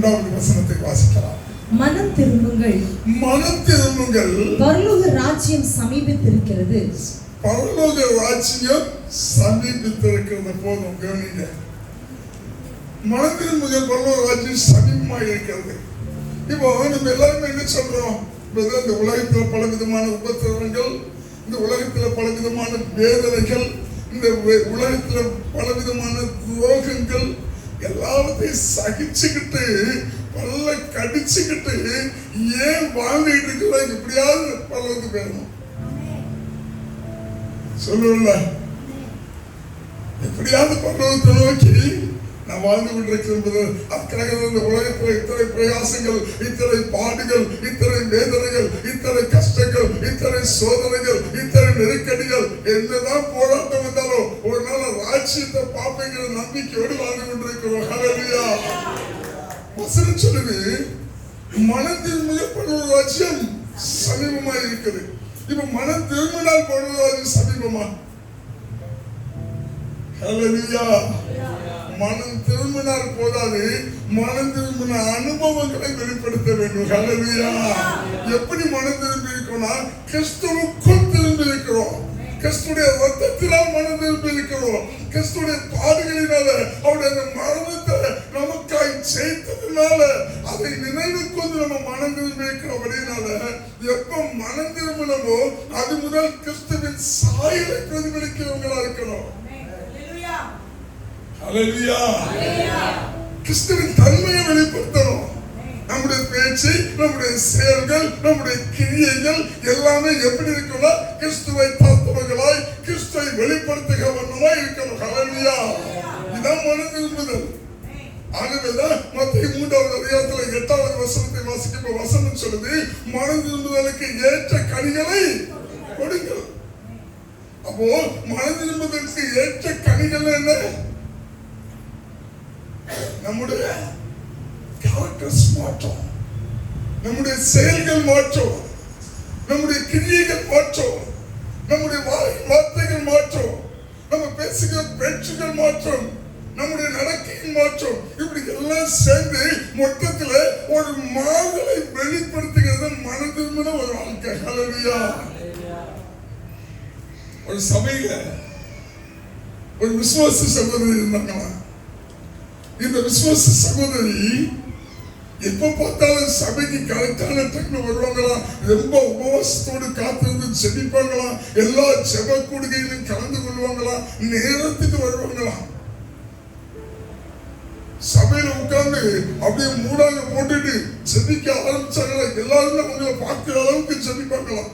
2வது வசனத்தை வாசிக்கலாம். மனம் திரும்புங்கள், மனம் திரும்புங்கள், பரலோக ராஜ்யம் சமீபித்திருக்கிறது. பரலோக ராஜ்யம் சமீபித்திருக்கிறது. போதும், கவனிங்க. மனம் திரும்புங்கள், பரலோக ராஜ்யம் சமீபமாக இருக்கிறது. இப்போ நம்ம எல்லாருமே என்ன சொல்றோம்? இந்த உலகத்துல பல விதமான உபத்திரவங்கள், இந்த உலகத்துல பல விதமான வேதனைகள், இந்த உலகத்துல பல விதமான துரோகங்கள் எல்லாத்தையும் சகிச்சுக்கிட்டு பல்ல கடிச்சுக்கிட்டு ஏன் வாழ்ந்துட்டு இருக்கிறோம்? எப்படியாவது பல்லது வேணும் சொல்லுவல, எப்படியாவது பல்லவத்தை நோக்கி நான் வாழ்ந்து கொண்டிருக்கிறது. அதுக்காக இந்த உலகத்தில் இத்தனை பிரயாசங்கள், இத்தனை பாடுகள், இத்தனை வேதனைகள், இத்தனை கஷ்டங்கள், இத்தனை சோதனைகள், இத்தனை நெருக்கடிகள், என்னதான் போராட்டம் வந்தாலும் ஒரு நாள் ராஜ்யத்தை பார்ப்பேங்கிற நம்பிக்கையோடு வாழ்ந்து கொண்டிருக்கிறோம். ஹல்லேலூயா. வசனம் சொல்லுது, மனதில் மிகப்படும் ராஜ்யம் சமீபமா இருக்குது. இப்ப மனம் திரும்பினால் படுவது சமீபமா? ஹல்லேலூயா. மனம் திரும்பினால் போதாது, மனம் திரும்பின அனுபவங்களை வெளிப்படுத்த வேண்டும். ஹல்லேலூயா. எப்படி மனம் திரும்பி இருக்கோம்னா, கிறிஸ்துவுக்குள் திரும்பி இருக்கிறோம். கிறிஸ்துடைய ரத்தத்தினால் மனம் திரும்பி இருக்கிறோம். கிறிஸ்துடைய பாடுகளினால அவருடைய மரணத்தை நமக்காய் ஜெயித்ததுனால அதை நினைவு கொண்டு நம்ம மனம் திரும்பி இருக்கிறபடினால எப்ப மனம் திரும்பினமோ அது முதல் கிறிஸ்துவின் சாயலை பிரதிபலிக்கிறவங்களா இருக்கணும். ஹல்லேலூயா. கிறிஸ்துவின் தன்மையை வெளிப்படுத்தணும். நம்முடைய பேச்சு, நம்முடைய செயல்கள், நம்முடைய கிரியைகள் எல்லாமே எப்படி இருக்கும்னா கிறிஸ்துவை பார்த்தவர்களாய், கிறிஸ்துவை வெளிப்படுத்துகிறவர்களாய் இருக்கணும். ஹல்லேலூயா. இதான் மனம் திரும்புதல். ஆகவேதான் மத்தேயு 3வது அதிகாரத்துல 8வது வசனத்தை வாசிக்கும் வசனம் சொல்லுது, மனம் திரும்புதலுக்கு ஏற்ற கனிகளை கொடுங்கள். அப்போ மனம் திரும்புதலுக்கு ஏற்ற கனிகள் என்ன? நம்முடைய கேரக்டர்ஸ் மாற்றம், நம்முடைய செயல்கள் மாற்றம், நம்முடைய கிரியைகள் மாற்றம், நம்முடைய வார்த்தைகள் மாற்றம், நம்ம பேசுகிற பேச்சுகள் மாற்றம், நம்முடைய நடக்கையின் மாற்றம், இப்படி எல்லாம் சேர்ந்து மொத்தத்துல ஒரு மாறுதலை வெளிப்படுத்துகிறது மனம் திரும்பின ஒரு வாழ்க்கை. ஹல்லேலூயா. ஒரு சபையில ஒரு விசுவாச சகோதரி இருந்தாங்களா. இந்த விசுவாச சகோதரி எப்ப பார்த்தாலும் சபைக்கு கரெக்டான டைம்ல வருவாங்களாம். ரொம்ப உபவாசத்தோடு காத்திருந்து ஜெபிப்பாங்களாம். எல்லா ஜெப கூடுகையிலும் கலந்து கொள்வாங்களாம். நேரத்துக்கு வருவாங்களாம். சபையில உட்கார்ந்து அப்படியே மூடாங்க போட்டுட்டு ஜெபிக்க ஆரம்பிச்சாங்களா. எல்லாருமே அவங்களை பார்க்கிற அளவுக்கு ஜெபிப்பாங்களாம்.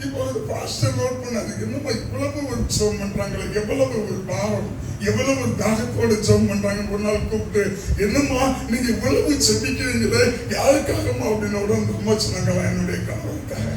இப்போ பாஸ்டர் நோட் பண்ணாது, என்னமா இவ்வளவு ஒரு ஜெபம் பண்றாங்களே, எவ்வளவு ஒரு பாரம், எவ்வளவு ஒரு தாகத்தோட ஜெபம் பண்றாங்க. ஒரு நாள் கூப்பிட்டு, என்னம்மா நீங்க இவ்வளவு ஜெபிக்கிறீங்களே, யாருக்காகமா அப்படின்னு உடனே அம்மா சொன்னாங்களா, என்னுடைய கணவருக்காக,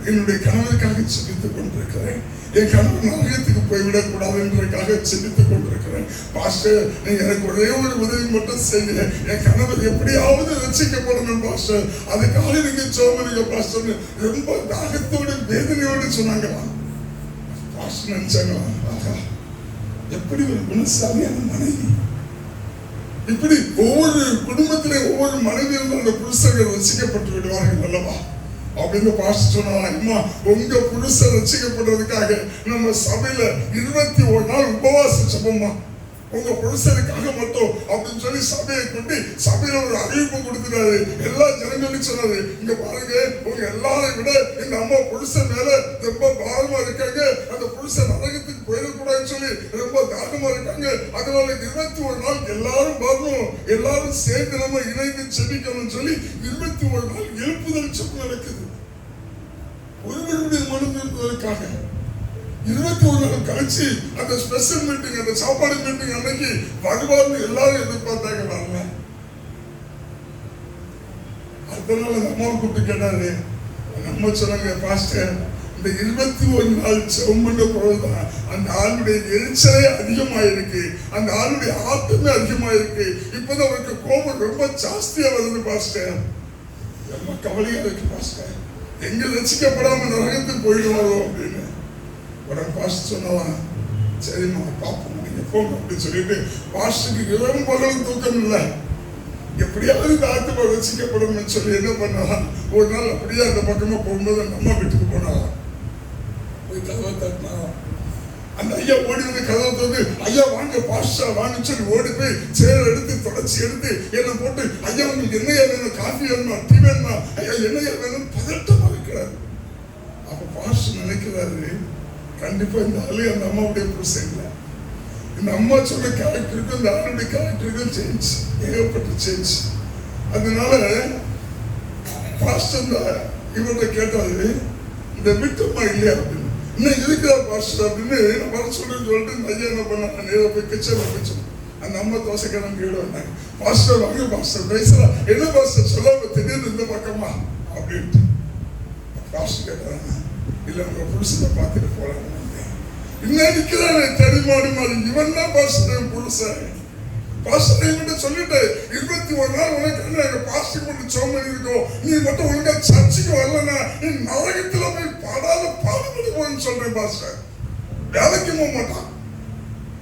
என்னுடைய கணவருக்காக ஜெபித்துக் கொண்டிருக்கிறேன். என் கணவன் நரகத்துக்கு போய்விடக் கூடாது என்றதுக்காக ஜெபித்துக் கொண்டிருக்கிறேன். பாஸ்டர் நீங்க எனக்கு ஒரே ஒரு உதவி மட்டும் செய்யுங்க, என் கணவர் எப்படியாவது ரட்சிக்கப்படணும் பாஸ்டர், அதுக்காக நீங்க ஜெபம் பாஸ்டர் ரொம்ப தாகத்தோடு வேதனையோடு சொன்னாங்களா. பாஸ்டர் நினைச்சாங்களா, ஆகா எப்படி ஒரு குணசாலியான மனைவி, இப்படி ஒவ்வொரு குடும்பத்திலே ஒவ்வொரு மனைவியும் அந்த புருஷர்கள் ரசிக்கப்பட்டு விடுவார்கள் அல்லவா அப்படின்னு பாஸ்டர் சொன்னாங்க. அம்மா உங்க புருஷன் ரசிக்கப்படுறதுக்காக நம்ம சபையில 21 நாள் உபவாச ஜெபமா உங்க புருஷனுக்காக மட்டும் அப்படின்னு சொல்லி சபையை கொண்டு சபையில ஒரு அறிவிப்பு கொடுத்துட்டாரு. எல்லா ஜனங்களும் சொன்னாரு, இங்க பாருங்க உங்க எல்லாரும் விட இந்த அம்மா புருஷன் மேல ரொம்ப பாரமா இருக்காங்க, அந்த புருஷன் நரகத்துக்கு போயிடக்கூடாதுன்னு சொல்லி ரொம்ப தாகமா இருக்காங்க. அதனால 21 நாள் எல்லாரும் வரணும், எல்லாரும் சேர்ந்து நம்ம இணைந்து செபிக்கணும்னு சொல்லி 21 நாள் எழுப்புதல் ஜெபம் நடக்குது. ஒருவருடைய மனம் எழுப்புதலுக்காக 21 நாள் கழிச்சு அந்த ஸ்பெஷல் மீட்டிங், அந்த சாப்பாடு மீட்டிங் அன்னைக்கு வருவார்னு எல்லாரும் எதிர்பார்த்தாங்க. வரல. அதனால அந்த அம்மாவை கூப்பிட்டு கேட்டாரு. நம்ம சொன்னாங்க, பாஸ்டர் இந்த 21 நாள் ஜெபம் பண்ண பொழுதுதான் அந்த ஆளுடைய எரிச்சலே அதிகமாயிருக்கு, அந்த ஆளுடைய ஆட்டமே அதிகமாயிருக்கு. இப்பதான் அவருக்கு கோபம் ரொம்ப ஜாஸ்தியா வருது பாஸ்டர், ரொம்ப கவலையா இருக்கு பாஸ்டர், எங்க ரசிக்கப்படாம நரகத்துக்கு போயிடுவாரோ அப்படின்னு. உடனே பாஸ்டர் சொன்னலாம், சரிம்மா பாப்போம் நீங்க போங்க அப்படின்னு சொல்லிட்டு பாஸ்டருக்கு இரவும் பகலும் தூக்கம் இல்லை. எப்படியாவது இந்த ஆத்மா ரசிக்கப்படும் சொல்லி என்ன பண்ணலாம், ஒரு நாள் அப்படியே அந்த பக்கமா போகும்போது அந்த அம்மா வீட்டுக்கு போனாலாம். போய் கதவை தட்டினாலாம். அந்த ஐயா ஓடி வந்து கதவை வந்து, ஐயா வாங்க பாஸ்டா வாங்கன்னு சொல்லி ஓடி போய் சேர் எடுத்து தொடச்சி எடுத்து என்ன போட்டு, ஐயா உங்களுக்கு என்னையா வேணும், காஃபி வேணுமா, டீ வேணுமா, ஐயா என்னையா வேணும், பதட்டமா இருக்கிறாரு. அப்ப பாஸ்டர் நினைக்கிறாரு, கண்டிப்பா இந்த ஆளு அந்த அம்மாவுடைய புருஷன் இல்லை. இந்த அம்மா சொன்ன கேரக்டருக்கும் இந்த ஆளுடைய கேரக்டருக்கும் சேஞ்ச், ஏகப்பட்ட சேஞ்ச். அதனால பாஸ்டர் இவர்கிட்ட கேட்டாரு, இந்த விட்டுமா இல்லையா அப்படின்னு. இன்னும் இருக்கிற பாஸ்டர் அப்படின்னு நான் வர சொல்லிட்டு இந்த ஐயா என்ன பண்ணாங்க, நேராக போய் கிச்சனில் போயிச்சோம். அந்த அம்மா தோசைக்காரன் கீழே வந்தாங்க. பாஸ்டர் வாங்க பாஸ்டர் பேசுறா, என்ன பாஸ்டர் சொல்லாம திடீர்னு இந்த பக்கமா அப்படின்ட்டு. பாஸ்டர் கேட்டாங்க, இல்லை உங்க புருஷனை பார்த்துட்டு போறாங்க. இன்னும் நிற்கிறாரு தடிமாடி மாதிரி, இவன் தான் பாஸ்டர் புருஷன். பாஸ்டர் என்கிட்ட சொல்லிட்டு 21 நாள் உனக்கு எங்க பாஸ்டர் கொண்டு சோமணி இருக்கோம், நீ மட்டும் ஒழுங்கா சர்ச்சுக்கு வரலன்னா நீ நரகத்துல போய் பாடாத பாடுபடி போன்னு சொல்றேன். பாஸ்டர் வேலைக்கு போக மாட்டான்,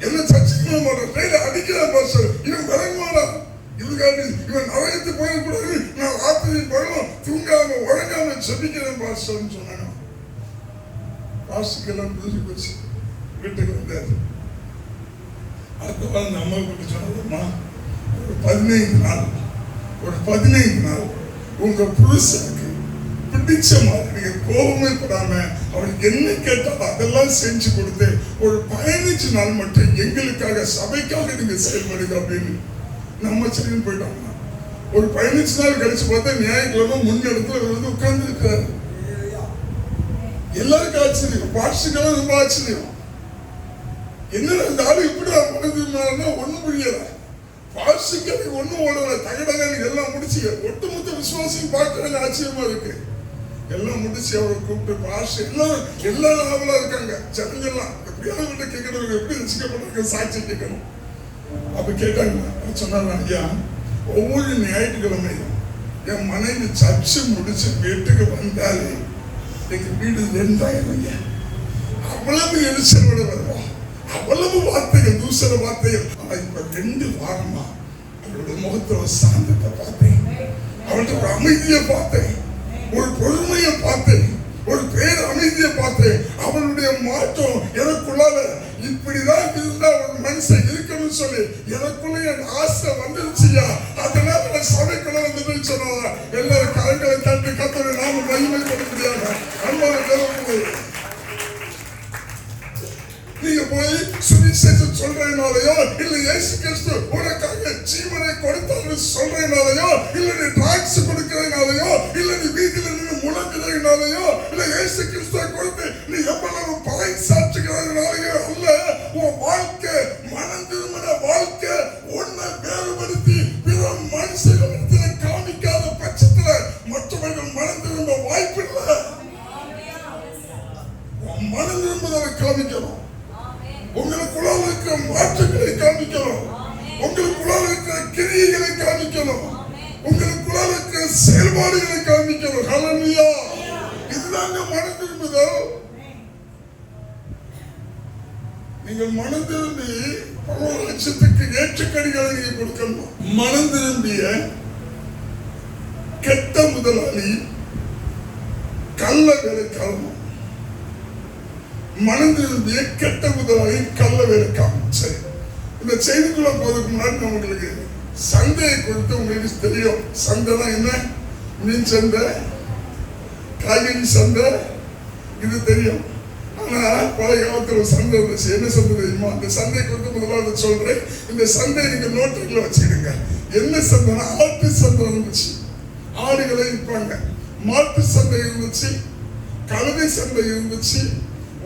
என்ன சர்ச்சுக்கு போக மாட்டான், கையில அடிக்கிறான் பாஸ்டர். இவன் விளங்குவாடா, இதுக்காண்டி இவன் நரகத்துக்கு போயக்கூடாது, நான் ராத்திரி பகலும் தூங்காம உறங்காம செபிக்கிறேன் பாஸ்டர்ன்னு சொன்னாங்க. பாஸ்டருக்கு எல்லாம் புரிஞ்சு போச்சு. வீட்டுக்கு வந்தாரு. அடுத்த வாரம் நம்ம கூட்டு சொன்னதுமா, ஒரு 15 நாள் உங்க புருஷனுக்கு பிடிச்ச மாதிரி நீங்க கோபமே படாம அவருக்கு என்ன கேட்டாலும் அதெல்லாம் செஞ்சு கொடுத்து ஒரு 15 நாள் மட்டும் எங்களுக்காக சபைக்காக நீங்க செயல்படுங்க அப்படின்னு நம்ம சரின்னு போயிட்டாங்க. ஒரு 15 நாள் கழிச்சு பார்த்தா ஞாயிற்றுக்கிழமை முன்னெடுத்துல வந்து உட்கார்ந்து இருக்காரு. எல்லாருக்கும் ஆச்சரியம், பாட்சிக்கெல்லாம் ரொம்ப ஆச்சரியம். என்ன இந்த ஆளு இப்படி மனதுனா ஒண்ணும் புரியல, பாசிக்கிறது ஒண்ணும் ஓடல, தகடங்க எல்லாம் முடிச்சு ஒட்டுமொத்த விசுவாசியும் பார்க்கறது ஆச்சரியமா இருக்கு. எல்லாம் முடிச்சு அவரை கூப்பிட்டு பாஷ எல்லாம் ஆவலா இருக்காங்க. ஜனங்கள்லாம் எப்படியாவது விட்டு கேட்கறவங்க எப்படி ரசிக்கப்படுறாங்க, சாட்சி கேட்கணும். அப்ப கேட்டாங்க, சொன்னாங்க, ஐயா ஒவ்வொரு ஞாயிற்றுக்கிழமையும் என் மனைவி சர்ச்சு முடிச்சு வீட்டுக்கு வந்தாலே எங்க வீடு 2000 ஐயா, அவ்வளவு எரிச்சலோட வருவா, அவ்வளவு வார்த்தைகள், தூசர வார்த்தைகள். ஆனா இப்ப 2 வாரமா அவருடைய முகத்துல சாந்தத்தை பார்த்தேன், அவருடைய ஒரு அமைதியை பார்த்தேன், ஒரு பொறுமையை பார்த்தேன், ஒரு பேர் அமைதியை பார்த்தேன். அவனுடைய மாற்றம் எனக்குள்ளால இப்படிதான் இருந்தா ஒரு மனுஷன் இருக்கணும்னு சொல்லி எனக்குள்ள என் ஆசை வந்துருச்சுயா. அதனால நான் சபைக்குள்ள வந்து சொன்னாங்க. எல்லாரும் கரங்களை தட்டி கத்தரை நாம மகிமைப்பட முடியாத அன்பான தேவர்களே, நீங்க போய் சுவிசேஷம் சொல்றதுனாலயோ இல்ல இயேசு கிறிஸ்து உனக்காக ஜீவனை கொடுத்தாரு சொல்றதுனாலயோ இல்ல நீ ட்ராக்ஸ் கொடுக்கறதுனாலயோ இல்ல நீ வீட்டில நின்று முழங்குறதுனாலயோ இல்ல இயேசு கிறிஸ்துவை கொடுத்து நீ எவ்வளவு பறை சாற்றுகிறதுனாலயோ அல்ல. உன் வாழ்க்கை மனம் திரும்பின வாழ்க்கை உன்னை வேறுபடுத்தி பிற மனுஷர்களிடத்துல காமிக்காத பட்சத்துல மற்றவர்கள் மனம் திரும்ப வாய்ப்பில்லை. மனம் திரும்புவதை காமிக்கணும், உங்களுக்குள்ள இருக்கிற மாற்றங்களை காமிக்கணும், உங்களுக்குள்ள இருக்கிற கிரியைகளை காமிக்கணும், உங்களுக்குள்ள இருக்கிற செயல்பாடுகளை காமிக்கணும். ஹல்லேலூயா, இதுதாங்க மனம் திரும்புதல். நீங்கள் மனம் திரும்பி பரலோகத்துக்கு ஏற்றுக்கடிகளை நீங்க கொடுக்கணும். மனம் திரும்பிய கெட்ட முதலாளி கள்ள வேலைக்காரன், மனம் திரும்பிய கெட்ட முதலாளி கள்ள வேலைக்காரன். சரி, இந்த செய்திக்குள்ள போறதுக்கு முன்னாடி உங்களுக்கு சந்தையை கொடுத்து உங்களுக்கு தெரியும். சந்தைனா என்ன? மீன் சந்தை, காய்கறி சந்தை, இது தெரியும். ஆனா பழைய காலத்துல ஒரு சந்தை இருந்துச்சு. என்ன சந்தை தெரியுமா? அந்த சந்தை கொடுத்து முதலாவது சொல்றேன். இந்த சந்தை நீங்க நோட்டுக்குள்ள வச்சுக்கிடுங்க. என்ன சந்தைனா ஆட்டு சந்தை இருந்துச்சு, ஆடுகளை விற்பாங்க. மாட்டு சந்தை இருந்துச்சு, கழுதை சந்தை இருந்துச்சு,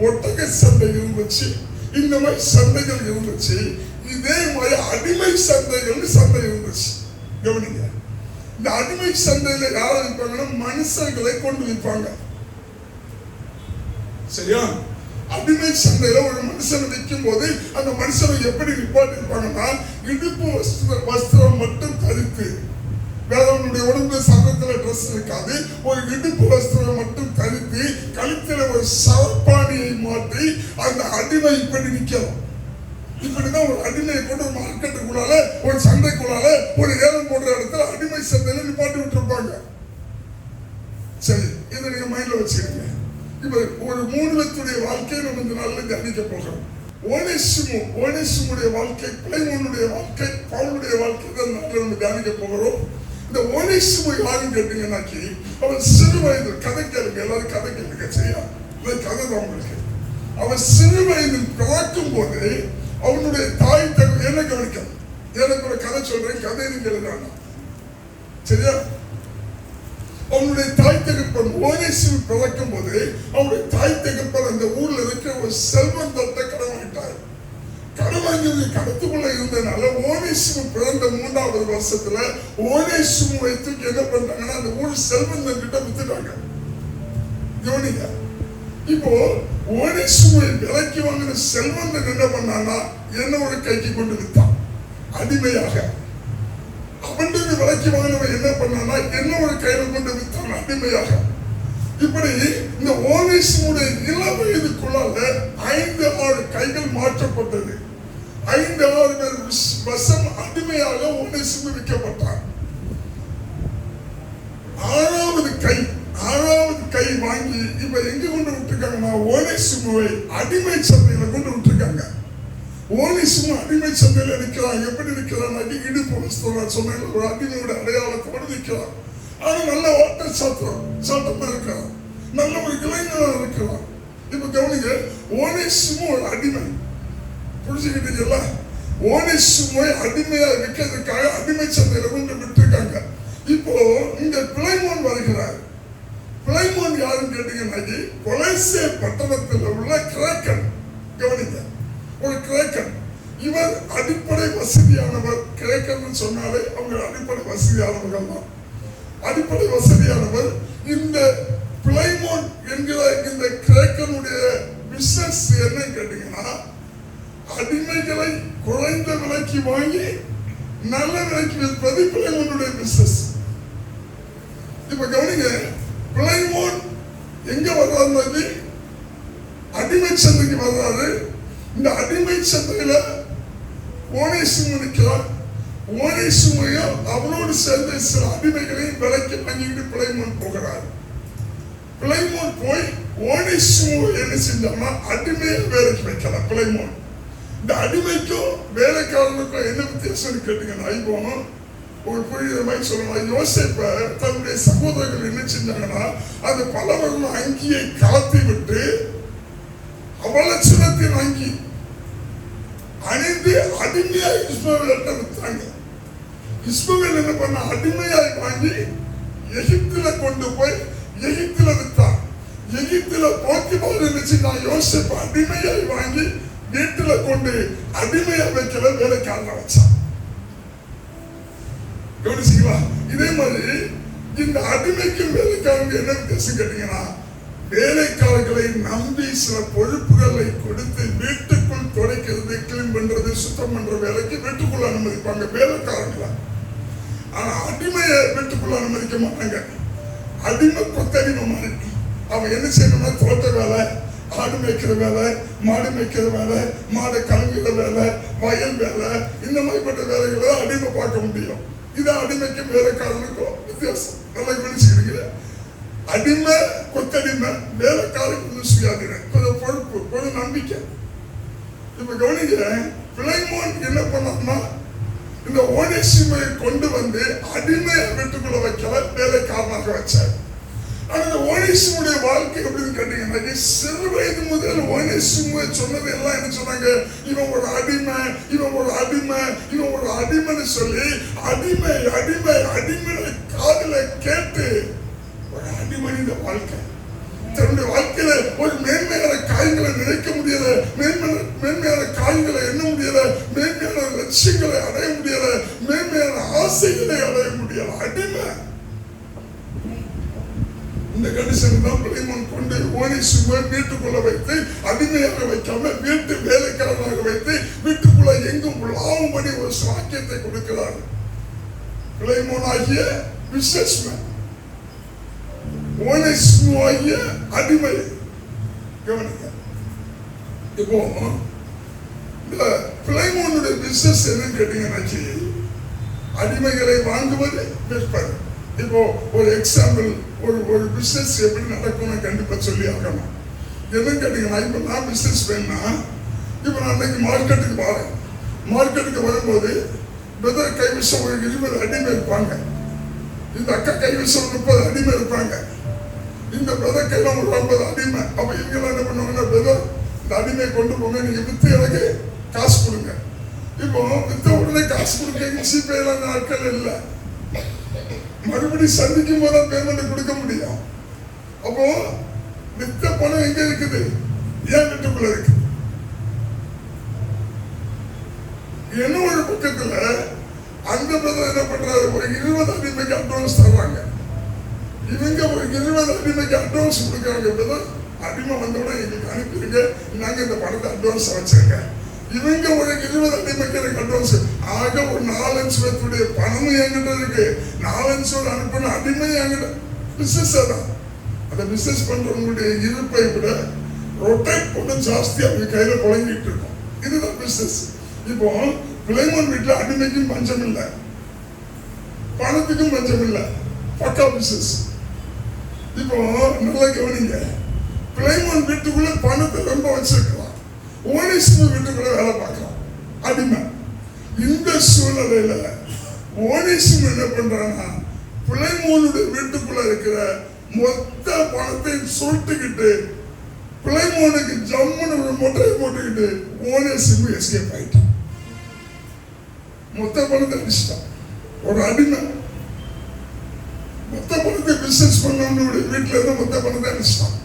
ஒட்டக சந்தை இருந்துச்சு. இந்த மாதிரி சந்தைகள் இருந்துச்சு. இதே மாதிரி அடிமை சந்தைகள் சந்தை இருந்துச்சு. கவனிங்க, இந்த அடிமை சந்தையில யாரை விற்பாங்கன்னா மனுஷர்களை கொண்டு விற்பாங்க. சரியா? அடிமை சந்தையில ஒரு மனுஷனை விற்கும் போது அந்த மனுஷனை எப்படி நிப்பாட்டி இருப்பாங்கன்னா, இடுப்பு வஸ்திரம் மட்டும் தரித்து, வேறவனுடைய உடம்புல சங்கத்துல ட்ரெஸ் இருக்காது, ஒரு இடுப்பு வஸ்திரம் மட்டும் தரித்து கழுத்துல ஒரு சவப்பாணியை மாற்றி அந்த அடிமை இப்படி நிற்கிறோம். இப்படிதான் ஒரு அடிமையை கொண்டு ஒரு மார்க்கெட்டுக்குள்ளால ஒரு சந்தைக்குள்ளால ஒரு ஏலம் போடுற இடத்துல அடிமை சந்தையில நிப்பாட்டி விட்டுருப்பாங்க. சரி, இதை நீங்க மைண்ட்ல வச்சுக்கோங்க. இப்ப ஒரு 3 பேருடைய வாழ்க்கையை நம்ம இந்த நாள்ல தியானிக்க போகிறோம். ஓனேசிமுடைய வாழ்க்கை, பிளைமோனுடைய வாழ்க்கை, பவுலுடைய வாழ்க்கை தான் நம்ம தியானிக்க போகிறோம். இந்த ஓனேசிமு யாருன்னு கேட்டீங்கன்னாக்கி, அவன் சிறு வயது, கதை கேளுங்க, எல்லாரும் கதை கேளுங்க, சரியா? கதை தான் உங்களுக்கு. அவன் சிறு வயதில் பிறக்கும் போது அவனுடைய தாய் தகவல் என்ன கவனிக்கணும். எனக்கு ஒரு கதை சொல்றேன், கதை நீங்க எழுதாங்க, சரியா? அவனுடைய தாய் தகப்பன் ஓனேசிமு பிறக்கும் போது அவனுடைய தாய் தகப்பன் அந்த ஊர்ல இருக்கிற ஒரு செல்வந்தத்தை கடன் வாங்கிட்டார். கடன் வாங்கியது கடத்துக்குள்ள இருந்ததுனால ஓனேசிமு பிறந்த 3வது வருஷத்துல ஓனேசிமுவை தூக்கி என்ன பண்றாங்கன்னா அந்த ஊர் செல்வந்தன் கிட்ட வித்துட்டாங்க. கவனிங்க, இப்போ ஓனேசிமுவை விலைக்கு வாங்கின செல்வந்தன் என்ன பண்ணான்னா என்னோட கைக்கு கொண்டு வித்தான் அடிமையாக. அவனுக்கு விலைக்கு வாங்கினவன் என்ன பண்ணான்னா என்னோட கையில கொண்டு வித்தான் அடிமையாக. இப்படி இந்த ஓனேசிமுடைய இள வயதுக்குள்ளால 5-6 கைகள் மாற்றப்பட்டது. 5-6 பேர் வசம் அடிமையாக ஓனேசிமு விற்கப்பட்டார். 6வது கை வாங்கி இப்ப எங்க கொண்டு விட்டுருக்காங்கன்னா ஓனேசிமுவை அடிமை சந்தையில கொண்டு விட்டுருக்காங்க. ஓனேசிமு அடிமை சந்தையில நிற்கிறான். எப்படி நிற்கிறான்? இடுப்பு சொன்ன ஒரு அடிமையோட அடையாளத்தோடு நிற்கிறான். ஆனா நல்ல ஓட்ட சாட்டமா இருக்கிறான், நல்ல ஒரு இளைஞனா இருக்கிறான். இப்ப கவனிங்க, ஓனேசிமு ஒரு அடிமை, புரிஞ்சுக்கிட்டீங்களா? ஓனேசிமுவை அடிமையா விற்கிறதுக்காக அடிமை சந்தையில கொண்டு விட்டுருக்காங்க. இப்போ இங்க பிளைமோன் வருகிறார். பிளைமோன் யாருன்னு கேட்டீங்கன்னா கொலைசே பட்டணத்தில் உள்ள கிரேக்கன். கவனிங்க, ஒரு கிரேக்கன். இவர் அடிப்படை வசதியானவர். கிரேக்கன் சொன்னாலே அவங்க அடிப்படை வசதியானவர்கள் தான். அடிப்படை வசதியானவர். இந்த பிளைமோன் என்கிற இந்த கிரேக்கனுடைய பிசினஸ் என்ன கேட்டீங்கன்னா அடிமைகளை குறைந்த விலைக்கு வாங்கி நல்ல விலைக்கு விற்பது பிளைமோனுடைய பிசினஸ். இப்ப கவனிங்க, பிளைமோன் எங்க வர்றாரு? அடிமை சந்தைக்கு வர்றாரு. இந்த அடிமை சந்தையில ஓனேசிமு நிற்கிறார். ஓனேசிமுவையும் அவனோடு சேர்ந்த சில அடிமைகளையும் விலைக்கு வாங்கிட்டு பிளைமோன் போகிறார். பிளைமோன் போய் ஓனேசிமு என்ன செஞ்சான்னா அடிமையை வேலைக்கு வைக்கலாம். பிளைமோன் இந்த அடிமைக்கும் வேலைக்காரனுக்கும் என்ன வித்தியாசம் கேட்டீங்கன்னா, இப்போ ஒரு புரியுற மாதிரி சொல்லணும். யோசேப்ப தன்னுடைய சகோதரர்கள் என்ன செஞ்சாங்கன்னா அந்த பலவர்கள் அங்கியை கலத்தி விட்டு அவலட்சணத்தின் அங்கி அணிந்து அடிமையாய் இஸ்மவேல்கிட்ட வித்தாங்க. இஸ்மவேல் என்ன பண்ண, அடிமையாய் வாங்கி எகிப்துல கொண்டு போய் எகிப்துல வித்தான். எகிப்துல போத்திபார் என்ன செஞ்சான், யோசேப்பு அடிமையாய் வாங்கி வீட்டுல கொண்டு அடிமையா வைக்கல, வேலைக்காரன வச்சான். கவனிச்சீங்களா? இதே மாதிரி இந்த அடிமைக்கும் வேலைக்காரங்க என்ன வித்தியாசம் கேட்டீங்கன்னா, வேலைக்காரர்களை நம்பி சில பொறுப்புகளை கொடுத்து வீட்டுக்குள் துடைக்கிறது, கிளீன் பண்றது, சுத்தம் பண்ற வேலைக்கு வீட்டுக்குள்ள அனுமதிப்பாங்க வேலைக்காரங்கள. ஆனா அடிமையை வீட்டுக்குள்ள அனுமதிக்க மாட்டாங்க. அடிமை கொத்தடிமை மாதிரி. அவன் என்ன செய்யணும்னா தோட்ட வேலை, ஆடு மேய்க்கிற வேலை, மாடு மேய்க்கிற வேலை, மாடு கழுவுகிற வேலை, வயல் வேலை, இந்த மாதிரிப்பட்ட வேலைகளை அடிமை பார்க்க முடியும். இது அடிமைக்கும் வேலைக்காரனுக்கும் வித்தியாசம். நல்லா கவனிச்சுக்கிறீங்க. அடிமை கொத்தடிமை, வேலைக்காரனுக்கு சுயாதீனம், கொஞ்சம் பொறுப்பு, கொஞ்சம் நம்பிக்கை. இப்ப கவனிக்க, பிளைமோன் என்ன பண்ணா இந்த ஓனேசிமை கொண்டு வந்து அடிமை வீட்டுக்குள்ள வைக்கல, வேலைக்காரனாக வச்சார். ஆனா இந்த ஓனேசிமுடைய வாழ்க்கை எப்படின்னு கேட்டீங்கன்னா, சிறு வயது முதல் ஓனேசிமு சொன்னது எல்லாம் என்ன சொன்னாங்க, இவன் ஒரு அடிமை, இவன் ஒரு அடிமை, இவன் ஒரு அடிமைன்னு சொல்லி அடிமை அடிமை அடிமை காதுல கேட்டு ஒரு அடிமனித வாழ்க்கை. தன்னுடைய வாழ்க்கையில ஒரு மேன்மையான காய்களை நினைக்க முடியல, மேன்மையான காய்களை எண்ண முடியல, மேன்மையான லட்சியங்களை அடைய முடியல, மேன்மையான ஆசைகளை அடைய முடியல. அடிமை. இந்த கண்டிஷன் தான் பிளைமோன் கொண்டு ஓனேசிமுவை வீட்டுக்குள்ள வைத்து அடிமையாக வைக்காம வீட்டு வேலைக்காரனாக வைத்து வீட்டுக்குள்ள எங்கும் லாபம்படி ஒரு சாக்கியத்தை கொடுக்கிறார். பிளைமோன் ஆகிய பிசினஸ்மேன், ஓனேசிமு ஆகிய அடிமை. கவனிக்க, இப்போ இந்த பிளைமோனுடைய பிசினஸ் என்னன்னு கேட்டீங்கன்னா, அடிமைகளை வாங்குவது விற்பது. இப்போ ஒரு எக்ஸாம்பிள், ஒரு பிசினஸ் எப்படி நடக்கும்னு கண்டிப்பா சொல்லி ஆகணும். என்னன்னு கேட்டீங்கன்னா, இப்ப நான் பிசினஸ் வேணும்னா, இப்ப நான் இன்னைக்கு மார்க்கெட்டுக்கு வரேன். மார்க்கெட்டுக்கு வரும்போது பிரதர் கைவசம் ஒரு 20 அடிமை இருப்பாங்க, இந்த அக்கா கைவசம் 30 அடிமை இருப்பாங்க, இந்த பிரதர் கையில ஒரு 50 அடிமை. அப்ப இவங்க என்ன பண்ணுவாங்கன்னா, பிரதர் இந்த அடிமையை கொண்டு போங்க, நீங்க வித்து எனக்கு காசு கொடுங்க. இப்போ வித்த உடனே காசு கொடுக்க ஜிபேல நாட்கள் இல்லை, மறுபடியும் சந்திக்கும் போது பேமெண்ட் கொடுக்க முடியும். அப்போ வித்த பணம் எங்க இருக்குது? ஏன் வீட்டுக்குள்ள இருக்கு. என்ன ஒரு பக்கத்துல அந்த பிரதர் என்ன பண்றாரு, ஒரு 20 அடிமைக்கு அட்வான்ஸ் தர்றாங்க. இவங்க ஒரு 20 அடிமைக்கு அட்வான்ஸ் கொடுக்குறாங்க. பிரதர் அடிமை வந்தோட எங்களுக்கு அனுப்பிடுங்க, நாங்க இந்த பணத்தை அட்வான்ஸ் வச்சிருங்க. இவங்க ஒரு 20 அடிமைக்கு எனக்கு அட்வான்ஸ். ஆக ஒரு 4-5 பேருடைய பணமும் என்கிட்ட இருக்கு, 4-5 பேர் அனுப்பின அடிமையும் என்கிட்ட. பிசினஸ் தான். அந்த பிசினஸ் பண்றவங்களுடைய இருப்பை விட ரொட்டேட் பண்ண ஜாஸ்தி அவங்க கையில புழங்கிட்டு இருக்கும். இதுதான் பிசினஸ். இப்போ பிளைமோன் வீட்டுல அடிமைக்கும் பஞ்சம் இல்லை, பணத்துக்கும் பஞ்சம் இல்லை, பக்கா பிசினஸ். இப்போ நல்லா கவனிங்க, பிளைமோன் வீட்டுக்குள்ள பணத்தை ரொம்ப வச்சிருக்கலாம், ஓனிஸ்மு வீட்டுக்குள்ள வேலை பார்க்கலாம் அடிமை. இந்த சூழ்நிலையில ஓனிஸ்மு என்ன பண்றான்னா, பிளைமோனுடைய வீட்டுக்குள்ள இருக்கிற மொத்த பணத்தை சுருட்டுக்கிட்டு பிளைமோனுக்கு ஜம்முன்னு ஒரு மொட்டையை போட்டுக்கிட்டு ஓனிஸ்மு எஸ்கேப் ஆயிட்டான். மொத்த பணத்தை அடிச்சிட்டான். ஒரு அடிமை மொத்த பணத்தை பிசினஸ் பண்ணவனுடைய வீட்டுல இருந்து மொத்த பணத்தை அடிச்சிட்டான்.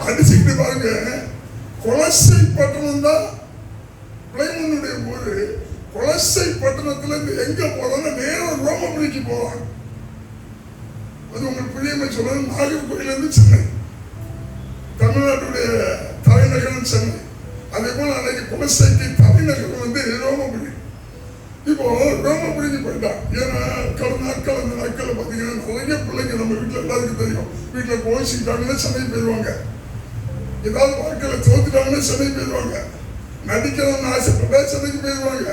அடிச்சுக்கிட்டு பாருங்க, கொலசை பட்டணம் தான் பிளைமோனுடைய ஊரு. கொலசை பட்டணத்துல இருந்து எங்க போறாங்க, நேரம் ரோமபுரிக்கு போவாங்க. அது உங்களுக்கு புரியாம சொல்றது, நாகர்கோயில இருந்து சென்னை, தமிழ்நாட்டுடைய தலைநகரம் சென்னை. அதே போல அன்னைக்கு கொலசைக்கு தலைநகரம் வந்து ரோமபுரி. இப்போ ரோமபுரிக்கு போயிட்டான். ஏன்னா நாட்கள் அந்த நாட்கள் பார்த்தீங்கன்னா நிறைய பிள்ளைங்க நம்ம வீட்டில் எல்லாருக்கும் தெரியும், வீட்டில் கோச்சிக்கிட்டாங்கன்னா சென்னை போயிடுவாங்க, ஏதாவது வாழ்க்கையில தோத்துட்டாங்கன்னா சென்னை போயிடுவாங்க, நடிக்கணும்னு ஆசைப்பட்டா சென்னைக்கு போயிடுவாங்க,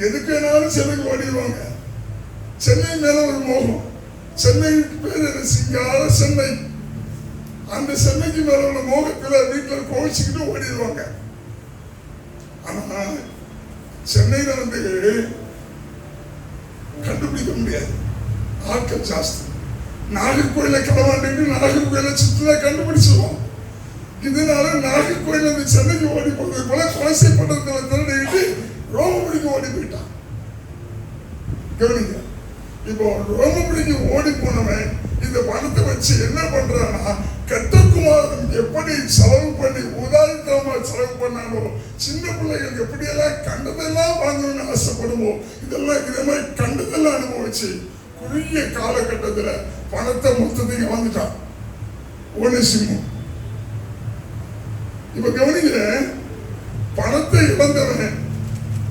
எதுக்கு வேணாலும் சென்னைக்கு ஓடிடுவாங்க. சென்னை மேல ஒரு மோகம். சென்னைக்கு பேர் சிங்கார சென்னை. அந்த சென்னைக்கு மேல உள்ள மோகத்துல வீட்டுல கோவிச்சுக்கிட்டு ஓடிடுவாங்க. ஆனா சென்னையில வந்து கண்டுபிடிக்க முடியாது, ஆட்கள் ஜாஸ்தி. நாகர்கோயில கிளவாண்டிட்டு நாகர்கோயில சுற்றுலா கண்டுபிடிச்சிருவோம். இதனால நாகர்கோயில இருந்து சென்னைக்கு ஓடி போறது போல கொலை பட்டத்துல திருடிட்டு ரோமபுரிக்கு ஓடி போயிட்டான். கவனிங்க, இப்போ ரோமபுரிக்கு ஓடி போனவன் இந்த பணத்தை வச்சு என்ன பண்றான்னா, கட்டக்குமாரன் எப்படி செலவு பண்ணி உதாரணமா செலவு பண்ணாலோ, சின்ன பிள்ளைகள் எப்படியெல்லாம் கண்டதெல்லாம் வாங்கணும்னு ஆசைப்படுமோ, இதெல்லாம் இதே மாதிரி கண்டதெல்லாம் அனுபவிச்சு குறுகிய காலகட்டத்துல பணத்தை மொத்தத்தையும் வந்துட்டான் ஓனேசிமு. இப்ப கவனிங்க, பணத்தை இழந்தவன்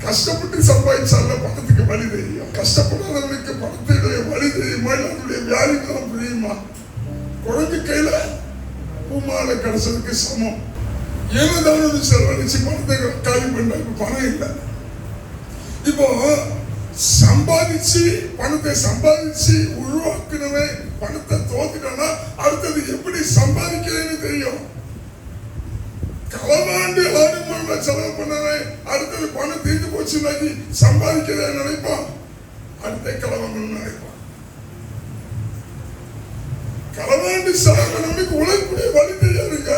கஷ்டப்பட்டு சம்பாதிச்சால பணத்துக்கு வழி தெரியும், கஷ்டப்படாதவனுக்கு பணத்துடைய வழி தெரியுமா, அதனுடைய வியாதிதான் புரியுமா? குழந்தை கையில பூமாலை கிடைச்சதுக்கு சமம். ஏனதான செலவழிச்சு பணத்தை காலி பண்ண, இப்ப பணம் இல்லை. இப்போ சம்பாதிச்சு பணத்தை சம்பாதிச்சு உருவாக்குனவன் பணத்தை தோத்துட்டானா அடுத்தது எப்படி சம்பாதிக்கிறேன்னு தெரியும். களவாண்டு ஆடுமான செலவு பண்ணவன் அடுத்தது பணம் தீர்ந்து போச்சுன்னாக்கி சம்பாதிக்கிறத நினைப்பான், அடுத்த களவாங்கன்னு நினைப்பான். களவாண்டு செலவு பண்ணவனுக்கு உழைப்புடைய வழி தெரியாதுங்க.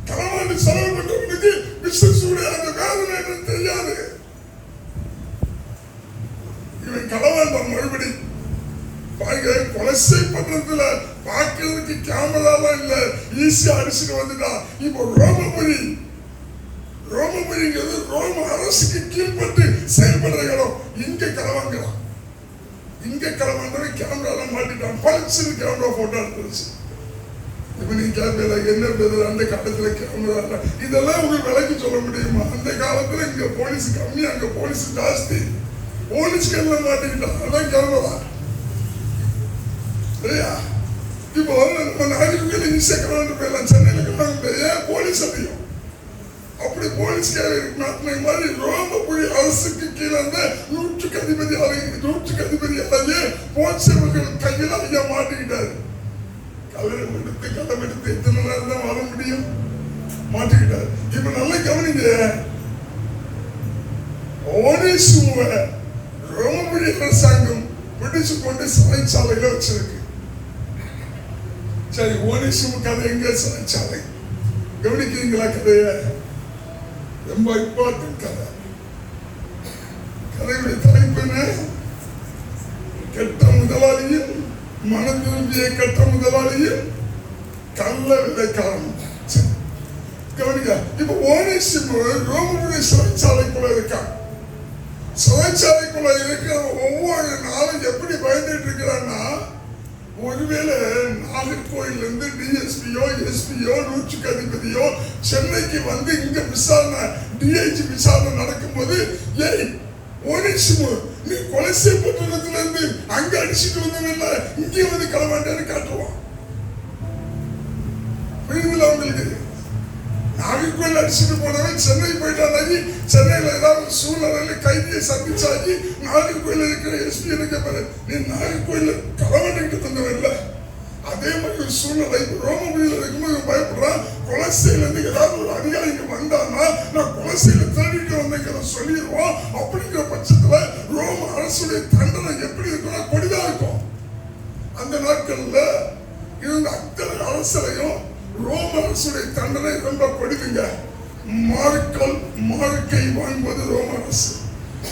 களவாண்டு செலவு பண்றவனுக்கு பிசினஸ் அந்த வேதனை என்னன்னு தெரியாது. இவன் களவாண்டான். மறுபடி பாருங்க, கொலசை பட்டணத்துல பார்க்கிறதுக்கு கேமராலாம் இல்ல, ஈஸியா அடிச்சுட்டு வந்துட்டான். இப்போ ரோமபுரிங்கிறது ரோம அரசுக்கு கீழ்பட்டு செயல்படுற இடம். இங்க களவாங்கலாம், இங்க களவாண்டவன் கேமராலாம் மாட்டிட்டான், பளிச்சு கேமரா போட்டோ எடுத்துருச்சு. இப்ப நீங்க கேட்பீங்க, என்ன பேர் அந்த காலத்துல கேமரா, இதெல்லாம் உங்களுக்கு விலைக்கு சொல்ல முடியுமா? அந்த காலத்துல இங்க போலீஸ் கம்மி, அங்க போலீஸ் ஜாஸ்தி. போலீஸ் எல்லாம் மாட்டிக்கிட்டான், அதான் கேமரா. இப்போ நம்ம நாகர்கோயில ஈஸியா கலவாண்டு போயிடலாம், சென்னையில கலவாண்டு ஏன் போலீஸ் அதிகம்? அப்படி போலீஸ்கார நாட்டின மாதிரி ரோமபுரி அரசுக்கு கீழே இருந்த நூற்றுக்கு அதிபதியாலேயே போச்சவர்கள் கையில் ஐயா மாட்டிக்கிட்டாரு. கலம் எடுத்து எத்தனை நேரம் தான் வர முடியும்? மாட்டிக்கிட்டாரு. இப்ப நல்லா கவனிங்க, ஓனேசுவை ரோமபுரி அரசாங்கம் பிடிச்சு கொண்டு சிறைச்சாலையில வச்சிருக்கு. சரி, ஓனேசுவு கதை எங்க? சிறைச்சாலை. கவனிக்கிறீங்களா கதைய? ரொம்ப இம்பார்ட்டன்ட் கதை. கதையுடைய தலைப்பு என்ன? கெட்ட முதலாளியும் மனம் திரும்பிய கெட்ட முதலாளியும் கள்ள விதைக்காரன். கவனிக்க, இப்ப ஓனேசிமு ரோமபுரி சிறைச்சாலைக்குள்ள இருக்கான். சிறைச்சாலைக்குள்ள இருக்கிற ஒவ்வொரு நாளும் எப்படி பயந்துட்டு இருக்கிறான்னா, ஒருவேளை நாகர்கோயில் இருந்து டிஎஸ்பியோ எஸ்பியோ நூற்றுக்கு அதிபதியோ சென்னைக்கு வந்து இங்க விசாரணை டிஐஜி விசாரணை நடக்கும்போது, ஏய் ஓனேசிமு, நீ கொலை செய்யப்பட்டதுல இருந்து அங்க அடிச்சுட்டு வந்தவங்க இங்கே வந்து கிளம்பாண்டேன்னு காட்டுவான். புரியுதுல உங்களுக்கு? நாகர்கோயில் அடிச்சுட்டு போனவன் சென்னை போயிட்டானாகி, சென்னையில ஏதாவது சூழ்நிலையில கைதியை சந்திச்சாகி நாகர்கோயில் இருக்கிற எஸ்பி என்ன கேட்பாரு, நீ நாகர்கோயில கிளம்பிட்டு தந்தவன் இல்ல. அதே மாதிரி ஒரு சூழ்நிலை ரோமபுரியில இருக்கும்போது பயப்படுறான். கொலசையில இருந்து ஏதாவது ஒரு அதிகாரிக்கு வந்தான்னா, நான் கொலசையில தேடிட்டு வந்தேங்கிறத சொல்லிடுவோம். அப்படிங்கிற பட்சத்துல ரோம அரசுடைய தண்டனை எப்படி இருக்குன்னா கொடிதான் இருக்கும். அந்த நாட்கள்ல இருந்த அத்தனை அரசரையும் ரோம அரசுடைய தண்டனை ரொம்ப கொடிதுங்க. மார்க்கை வாங்குவது ரோம அரசு,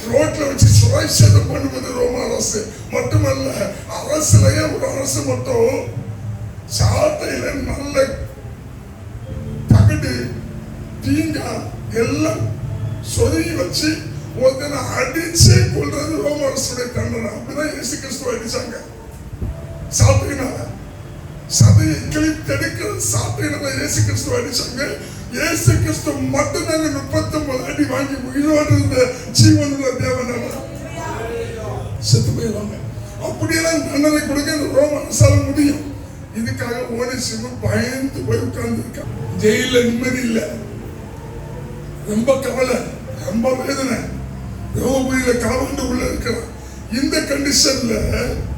ரோட்ல வச்சு சுரைச்சேதம் பண்ணுவது ரோம அரசு மட்டுமல்ல, அரசுலயே ஒரு அரசு மட்டும் சாட்டையில நல்ல தகடு தீங்கா எல்லாம் சொருகி வச்சு ஒருத்தனை அடிச்சே கொள்றது ரோம அரசுடைய தண்டனை. அப்படிதான் இயேசு கிறிஸ்துவ அடிச்சாங்க. சாட்டையினால சதையை கிழித்தெடுக்கிற சாட்டையினால இயேசு கிறிஸ்துவ அடிச்சாங்க. இயேசு கிறிஸ்து மட்டும்தாங்க 39 அடி வாங்கி உயிரோடு இருந்த ஜீவனுள்ள தேவனால செத்து போயிடுவாங்க. அப்படியெல்லாம் தண்டனை கொடுக்க இந்த ரோம அரசால முடியும். இதுக்காக ஓனேசிமு பயந்து போய் உட்கார்ந்து இருக்கான். ஜெயில நிம்மதி இல்லை, ரொம்ப கவலை, ரொம்ப வேதனை. ரோமபுரியில காவண்டு உள்ள இருக்கிறான். இந்த கண்டிஷன்ல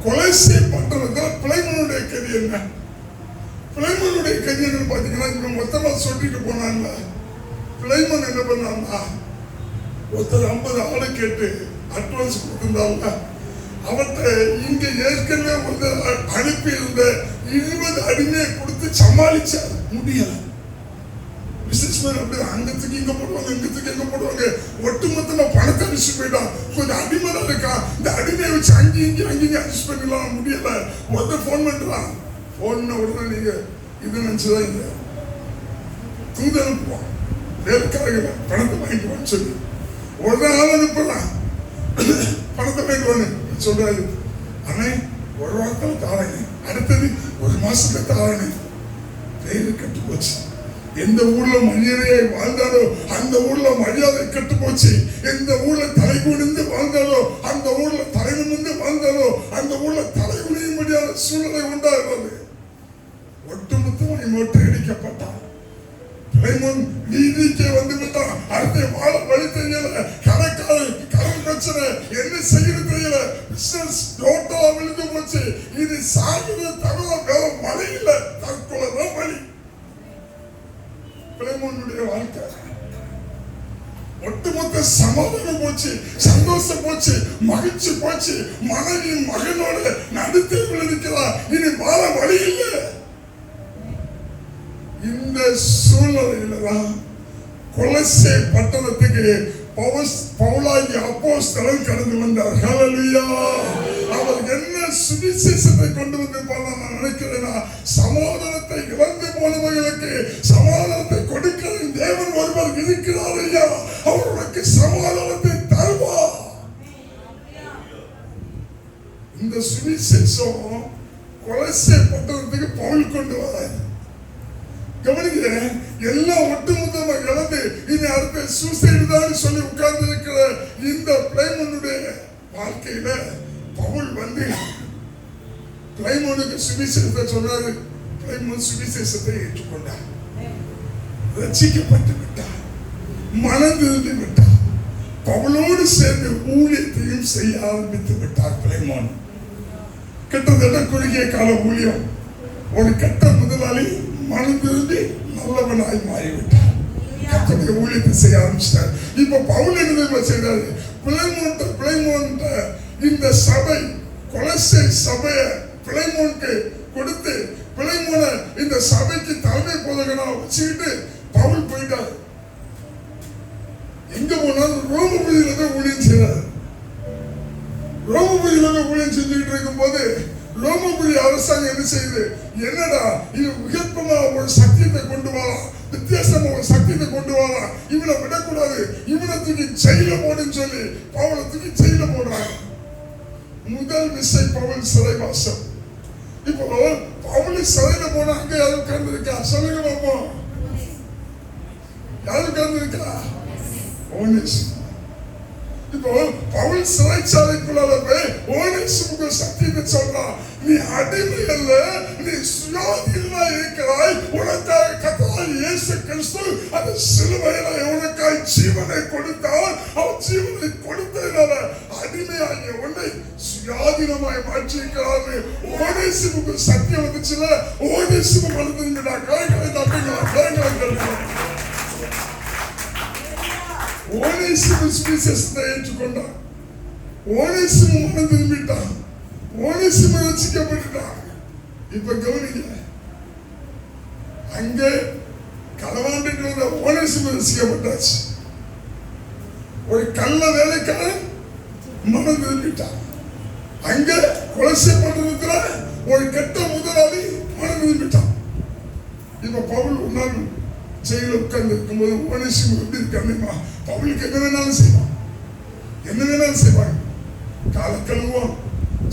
கொலை செய்யப்பட்டதுதான் பிளைமனுடைய கதி. என்ன பிளைமனுடைய கதி என்ன பாத்தீங்கன்னா, இவன் மொத்தமா சொல்லிட்டு போனான்ல. பிளைமன் என்ன பண்ணான்னா, ஒருத்தர் 50 ஆளு கேட்டு அட்வான்ஸ் கொடுத்திருந்தால, அவற்றை இங்க ஏற்கனவே வந்து அனுப்பி இருந்த 20 அடிமையை கொடுத்து சமாளிச்சார். முடியல. பிசினஸ்மேன் அப்படி அங்கத்துக்கு இங்க போடுவாங்க, இங்கத்துக்கு எங்க போடுவாங்க, ஒட்டுமொத்தமா பணத்தை அடிச்சு போயிட்டான். கொஞ்சம் அடிமைதான் இருக்கான், இந்த அடிமையை வச்சு அங்கேயும் அடிச்சு பண்ணிடலாம். முடியல. ஒருத்தர் போன் பண்றான். போன் உடனே நீங்க இது நினைச்சுதான் இல்ல, தூது அனுப்புவான். வேலைக்காரங்க பணத்தை வாங்கிக்குவான்னு சொல்லி உடனே ஆள் அனுப்பலாம். பணத்தை வாங்கிக்குவான்னு சொல்றாரு. ஆனா ஒரு வாரத்துல தாரங்க, அடுத்தது ஒரு மாசத்துல தாரங்க. பெயரு கட்டு போச்சு. எந்த ஊர்ல மனிதனையை வாழ்ந்தாலோ அந்த ஊர்ல மரியாதை கட்டு போச்சு. எந்த ஊர்ல தலை குனிந்து வாழ்ந்தாலோ அந்த ஊர்ல தலை நிமிர்ந்து வாழ்ந்தாலோ அந்த ஊர்ல தலை குனியும்படியான சூழ்நிலை உண்டாகிறது. ஒட்டுமொத்தமாக மொட்டையடிக்கப்பட்டான். பிளைமோன் நீதிக்கே வந்து விட்டான். அடுத்த வாழ வழி தெரியல, கடன் பிரச்சனை, என்ன செய்யறது தெரியல, பிசினஸ் டோட்டலா விழுந்து போச்சு. இது சாகுது தவிர வேற வழி இல்லை, தற்கொலைதான் வழி. பிளைமோனுடைய வாழ்க்கை ஒட்டுமொத்த சமாதானம் போச்சு, சந்தோஷம் போச்சு, மகிழ்ச்சி போச்சு. மனைவி மகனோட நடுத்தேர்வில் இருக்கிறார். இனி வாழ வழி இல்லை. இந்த சூழ்நிலையில்தான் கொலோசே பட்டணத்துக்கு பவுலாகிய அப்போஸ்தலன் கடந்து வந்தார். ஹல்லேலூயா. அவர் என்ன சுவிசேஷத்தை கொண்டு வந்திருப்பார் நான் நினைக்கிறேன்னா, சமாதானத்தை இழந்து போனவர்களுக்கு சமாதானத்தை கொடுக்கிற தேவன் ஒருவர் இருக்கிறார் ஐயா. அவர்களுக்கு சமாதானத்தை தருவார். இந்த சுவிசேஷம் கொலோசே பட்டணத்துக்கு பவுல் கொண்டு வரார். கவனிக்கிறேன், எல்லாம் ஒட்டுமொத்தமா இழந்து இனி அடுத்த சூசைடு தான் சொல்லி உட்கார்ந்து இருக்கிற இந்த பிளைமோனுடைய வாழ்க்கையில பவுல் வந்து பிளைமோனுக்கு சுவிசேஷத்தை சொன்னாரு. பிளைமோன் சுவிசேஷத்தை ஏற்றுக்கொண்டார், ரட்சிக்கப்பட்டு விட்டார். மனம் திரும்பி விட்டார். பவுலோடு சேர்ந்து ஊழியத்தையும் செய்ய ஆரம்பித்து விட்டார் பிளைமோன். கிட்டத்தட்ட குறுகிய கால ஊழியம். ஒரு கட்ட முதலாளி மனம் திரும்பி நல்லவனாய் மாறிவிட்டார். கர்த்தருடைய ஊழியத்தை செய்ய ஆரம்பிச்சிட்டார். இப்ப பவுல் என்ன செய்தாரு? பிளைமோன் இந்த சபை கொலோசை சபையை பிளைமோனுக்கு கொடுத்து பிளைமோனை இந்த சபைக்கு தலைமை போதகனா வச்சுக்கிட்டு பவுல் போயிட்டார். எங்க போனாலும் ரோமபுரியில தான் ஊழியம் செய்யறாரு. ரோமபுரியில தான் ஊழியம் செஞ்சுக்கிட்டு இருக்கும் போது ரோமபுரி அரசாங்கம் என்ன செய்யுது? என்னடா இது விகற்பமா ஒரு சத்தியத்தை கொண்டு வரலாம், வித்தியாசமா ஒரு சத்தியத்தை கொண்டு வரலாம், இவனை விடக்கூடாது, இவனை தூக்கி ஜெயில போடுன்னு சொல்லி பவுலை தூக்கி ஜெயில போடுறாங்க. முதல் விசை பவுல் சிறைவாசம். இப்போ பவுல் சிறையில போனா அங்க யாரும் உட்கார்ந்து இருக்கா? சொல்லுங்க பாப்போம். யாரும் உட்கார்ந்து இருக்கா? இப்போ பவுல் சிறைச்சாலைக்குள்ள போய் ஓனேசிமுக்கு சத்தியத்தை சொல்றான். நீ அடிமை அல்ல, நீ சுயாதீனமா இருக்கிறாய். உனக்காக கர்த்தராகிய இயேசு கிறிஸ்து அந்த சிலுவையில உனக்காய் ஜீவனை கொடுத்தார். அவர் ஜீவனை கொடுத்ததுனால அடிமையாகிய உன்னை சுயாதீனமாய் மாற்றிருக்கிறார். ஓனேசிமுக்கு சத்தியம் வந்துச்சுல, ஓனேசிமு வளர்ந்துருங்கடா. கலைகளை தப்பிங்களா? கலைகளை தப்பிங்களா? ஓனேசிமு சுவிசேஷத்தை ஏற்றுக்கொண்டான். ஓனேசிமு மனம் திரும்பிட்டான். ஓனேசிமு ரட்சிக்கப்பட்டான். இப்ப கவனிங்க, அங்கே களவாண்டுட்டு வந்த ஓனேசிமு ரட்சிக்கப்பட்டாச்சு. ஒரு கள்ள வேலைக்காரன் மனம் திரும்பிட்டான். அங்க கொலை பண்றதுல ஒரு கெட்ட முதலாளி மனம் திரும்பிட்டான். இப்ப பவுல் ஒரு நாள் ஜெயில உட்கார்ந்து இருக்கும்போது ஓனேசிமு எப்படி இருக்காங்க? பவுலுக்கு என்ன வேணாலும் செய்வான், என்ன வேணாலும் செய்வாங்க. காலை கழுவுவான்,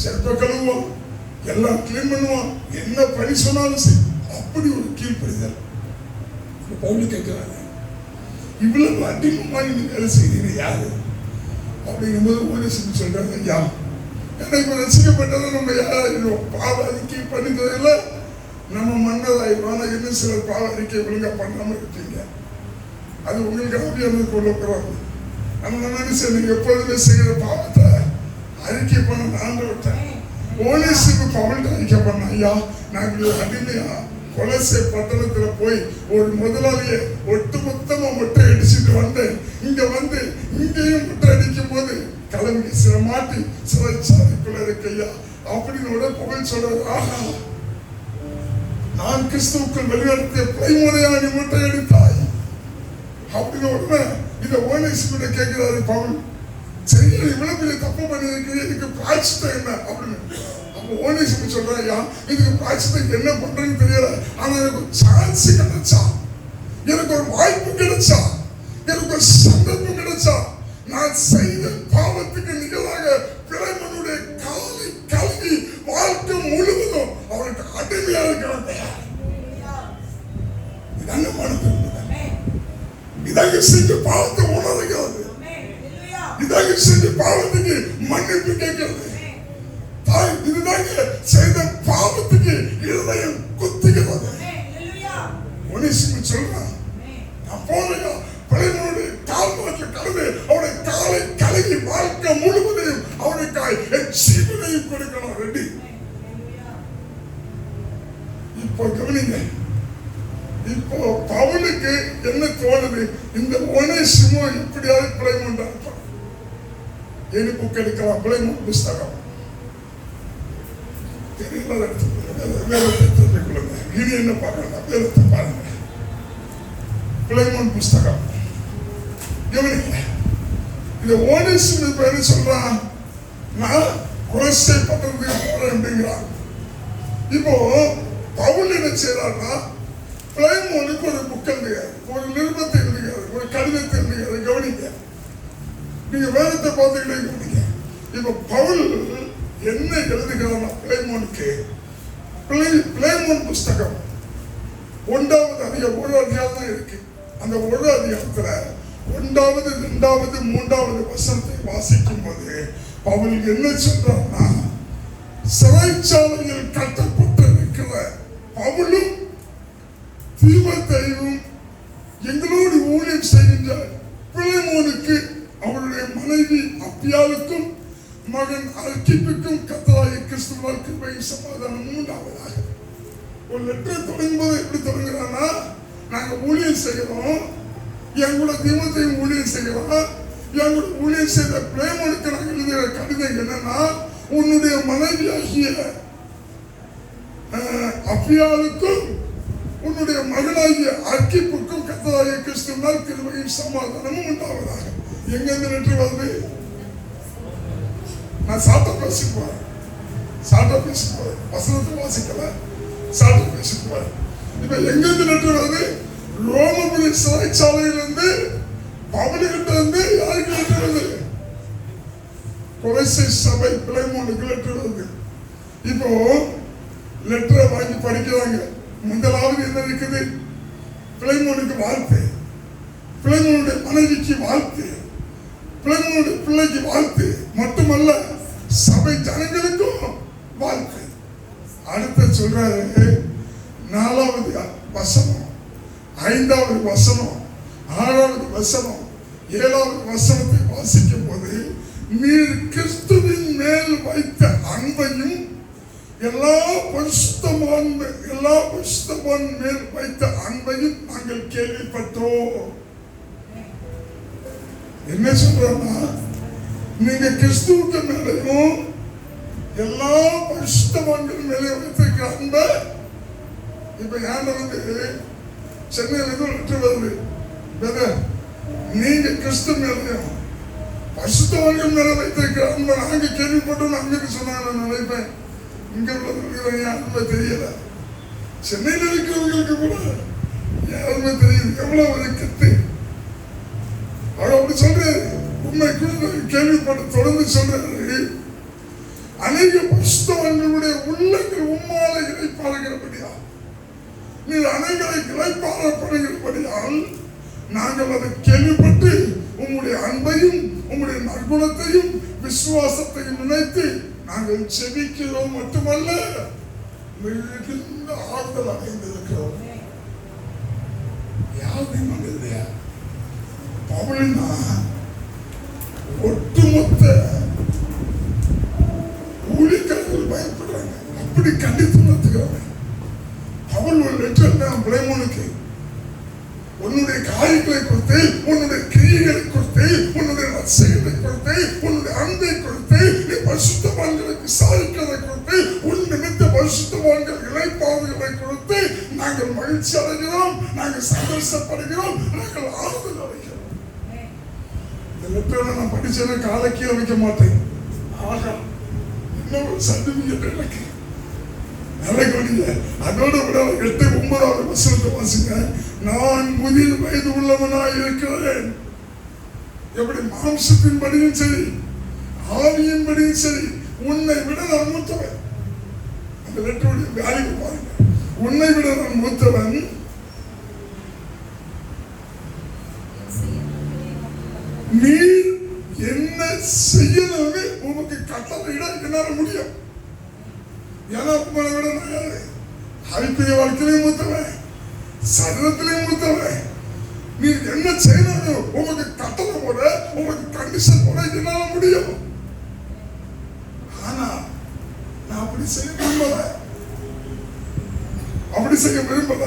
செருப்பை கழுவுவான், எல்லாம் கிளீன் பண்ணுவான், என்ன பணி சொன்னாலும் செய்வான். அப்படி ஒரு கீழ்ப்படிதல். பவுல் கேட்கிறாங்க, இவ்வளவு அடிமமா நீங்க வேலை செய்கிறீங்க யாரு அப்படிங்கும்போது ஓனேசிமு சொல்றாங்க, ஐயா எனக்கு ரசிக்கப்பட்டதை நம்ம யாராயிரும் பாவ அறிக்கை பண்ணிட்டதில்ல, நம்ம மன்னராயிரும். ஆனா இன்னும் சிலர் பாவ அறிக்கை ஒழுங்கா பண்ணாம இருப்பீங்க. அது உங்களுக்கு ஆவியானது கொண்டு போறாங்க. அந்த மனுஷன் நீங்க எப்பொழுதுமே செய்கிற பாவத்தை அறிக்கை பண்ண நான் விட்டேன். ஓனேசிமு பவுல்கிட்ட அறிக்கை பண்ண, ஐயா நாங்கள் அடிமையா கொலோசை பட்டணத்துல போய் ஒரு முதலாளியை ஒட்டுமொத்தமா மொட்டை அடிச்சுட்டு வந்தேன். இங்க வந்து இங்கேயும் மொட்டை அடிக்கும் போது கிளம்பி சில மாட்டி சிறைச்சாலைக்குள்ள இருக்கையா அப்படின்னு பவுல் சொல்றாரு, ஆஹா நான் கிறிஸ்துவுக்குள் வெளிநடத்திய பிளைமோனையா நீ மொட்டை அடித்தாய் அப்படின்னு உடனே இதை ஓனேசிமிட்ட கேட்கிறாரு பவுல். சரி, இவ்வளவு பெரிய தப்பு பண்ணிருக்கு, இதுக்கு பிராயச்சித்தம் என்ன அப்படின்னு. அப்போ ஓனேசிமு சொல்றேன், ஐயா இதுக்கு பிராயச்சித்தம் என்ன பண்றதுன்னு தெரியல, ஆனா எனக்கு ஒரு சான்ஸ் கிடைச்சா, எனக்கு ஒரு வாய்ப்பு கிடைச்சா, எனக்கு ஒரு சந்தர்ப்பம் கிடைச்சா, நான் செய்த பாவத்துக்கு நிகழாக பிளைமோனுடைய காலை கழுவி வாழ்க்கை முழுவதும் அவருக்கு அடிமையா இருக்கிறேன். இதாங்க மனது, இதாக செஞ்ச பாவத்தை உணர்கிறது, இதாக செஞ்ச பாவத்துக்கு மன்னிப்பு கேட்கிறது. இதுதாங்க செய்த பாவத்துக்கு இருதயம் குத்துகிறது. ஓனேசிமு சொல்றான், நான் போறையா பிளைமோனுடைய கால்மரத்தில் கடந்து அவருடைய காலை கழுவி வாழ்க்கை முழுவதையும் அவனுக்காய் என் ஜீவனையும் கொடுக்கணும். ரெடி. இப்போ கவனிங்க, இப்போ பவுலுக்கு என்ன தோணுது? இந்த ஓனேசிமு இப்படியாவது பிளைமோன் தான் இருப்பான். ஏனி புக் எடுக்கலாம், பிளைமோன் புஸ்தகம் தெரியல, இது என்ன பார்க்கலாம், வேதத்தை பாருங்க. பிளைமோன் புஸ்தகம் கவனிங்க. இந்த ஓனேசிமு இப்ப என்ன சொல்றான்? நான் கொலோசை பட்டணத்துக்கு போறேன் அப்படிங்கிறான். இப்போ பவுல் என்ன செய்யறான்னா, பிளைமோனுக்கு ஒரு புக் எழுதுகிறார், ஒரு நிருபத்தை எழுதுகிறார், ஒரு கடிதத்தை எழுதுகிறார். கவனிங்க, நீங்க வேதத்தை பார்த்துக்கிட்டே கவனிங்க. இப்ப பவுல் என்ன எழுதுகிறார் பிளைமோனுக்கு? பிளைமோன் புஸ்தகம் 1வது அதிகாரம், 1 அதிகாரம் தான் இருக்கு. அந்த 1 அதிகாரத்துல 1வது 2வது 3வது வசனத்தை வாசிக்கும் போது பவுல் என்ன சொல்றான்னா, சிறைச்சாலையில் கட்டப்பட்டு இருக்கிற பவுலும் தீமோத்தேயுவும் எங்களோடு ஊழியம் செய்கின்ற கிறிஸ்துவால் கிருபையும் சமாதானமும் உண்டாவதாக. ஒரு லெட்டர் தொடங்கும்போது எப்படி தொடங்குறான்னா, நாங்க ஊழியம் செய்கிறோம், என் கூட தீமத்தையும் ஊழியம் செய்கிறோம், என் கூட ஊழியம் செய்த பிரேமனுக்கு நாங்கள் எழுதுகிற கடிதம் என்னன்னா, உன்னுடைய மனைவியாகிய அப்பியாளுக்கும் உன்னுடைய மகனாகிய அர்க்கிப்புக்கும் கர்த்தராகிய கிறிஸ்துவினால் கிருபையும் சமாதானமும் உண்டாவதாக. எங்க இந்த லெட்டர் வருது? நான் சாப்பிட்ட பேசிக்குவேன், வசனத்தை வாசிக்கல, சாப்பிட்ட பேசிக்குவேன். இப்ப எங்க இந்த லெட்டர் வருது? ரோமபுரி சிறைச்சாலையிலிருந்து பவுலுகிட்ட இருந்து யாருக்கு லெட்டர் வருது? கொலைசை சபை பிளைமோனுக்கு லெட்டர் வருது. இப்போ லெட்டரை வாங்கி படிக்கிறாங்க. முதலாவது என்ன இருக்குது? பிளைமோனுக்கு வாழ்த்து, பிளைமோனுடைய மனைவிக்கு வாழ்த்து, பிள்ளைகளுடைய பிள்ளைக்கு வாழ்த்து மட்டுமல்ல, சபை ஜனங்களுக்கும் வாழ்த்து. அடுத்த சொல்றாரு, 4வது வசனம், 5வது வசனம், 6வது வசனம், 7வது வசனத்தை வாசிக்கும் போது, நீர் கிறிஸ்துவின் மேல் வைத்த அன்பையும் எல்லா பரிசுத்தவான் மேல் வைத்த அன்பையும் நாங்கள் கேள்விப்பட்டோம். என்ன சொல்றோம்னா, நீங்க கிறிஸ்துவுக்கு மேலையும் எல்லா பரிசுத்தவான்கள் மேலே வைத்திருக்கிற அன்ப, இப்ப ஏன் வந்து சென்னையில் எதுவும் லெட்டர் வருது, நீங்க கிறிஸ்து மேலையும் பரிசுத்தவான்கள் மேல வைத்திருக்கிற அன்பை நாங்க கேள்விப்பட்டோம் அங்க சொன்னாங்க. நான் நினைப்பேன், இங்க உள்ளவர்களுக்கு என் அன்பை தெரியல, சென்னையில் இருக்கிறவங்களுக்கு கூட என் அன்பை தெரியுது. எவ்வளவு ஒரு கத்து அப்படி சொல்றாரு. உண்மை கேள்விப்பட்டு தொடர்ந்து சொல்றாரு, அநேக பரிசுத்தவான்களுடைய உள்ளங்கள் உம்மால இளைப்பாறுகிறபடியா, நீர் அநேகரை இளைப்பாறப்படுகிறபடியால் நாங்கள் அதை கேள்விப்பட்டு உம்முடைய அன்பையும் உம்முடைய நற்குணத்தையும் விசுவாசத்தையும் நினைத்து நாங்கள் செபிக்கிறோம் மட்டுமல்ல, மிகுந்த ஆறுதல் அடைந்திருக்கிறோம். யாரையும் இல்லையா? பவுல்னா ஒட்டுமொத்த ஊழியக்காரர்கள் பயப்படுறாங்க, அப்படி கண்டித்து நடத்துகிறாங்க. பவுல் ஒரு லெட்டர் தான் பிளைமோனுக்கு, உன்னுடைய காரியங்களை கொடுத்து, உன்னுடைய கிரியைகளை கொடுத்து, உன்னுடைய ரட்சைகளை கொடுத்து, உன்னுடைய அன்பை கொடுத்து, நீ பரிசுத்தவான்களை விசாரிக்கிறதை கொடுத்து, உன் நிமித்த பரிசுத்தவான்கள் இளைப்பாறுதலை கொடுத்து நாங்கள் மகிழ்ச்சி அடைகிறோம், நாங்கள் சந்தோஷப்படுகிறோம், நாங்கள் ஆறுதல் அடைகிறோம். இந்த லெட்டரை நான் படிச்சேன்னா காலை கீழே வைக்க மாட்டேன். ஆகா, இன்னும் ஒரு சர்டிபிகேட் எனக்கு நல்ல கவனிங்க. அதோட விட 8-9வது வசனத்தை வாசிங்க. நான் முதிர் வயது உள்ளவனாய் இருக்கிறேன். எப்படி மாம்சத்தின் படியும் சரி, ஆவியின் படியும் சரி, உன்னை விட நான் மூத்தவன். அந்த லெட்டருடைய வேலையை பாருங்க. உன்னை விட நான் மூத்தவன், நீ என்ன செய்யணும்னு உனக்கு கட்டளையிட என்னால முடியும். ஏன்னா உங்களை விட நான் யாரு? ஐக்கிய வாழ்க்கையிலையும் மூத்தவன், சரீரத்திலையும் மூத்தவன். நீ என்ன செய்யணும் உங்களுக்கு கட்டளை போட, உங்களுக்கு கண்டிஷன் போட என்னால முடியும். ஆனா நான் அப்படி செய்ய விரும்பல, அப்படி செய்ய விரும்பல.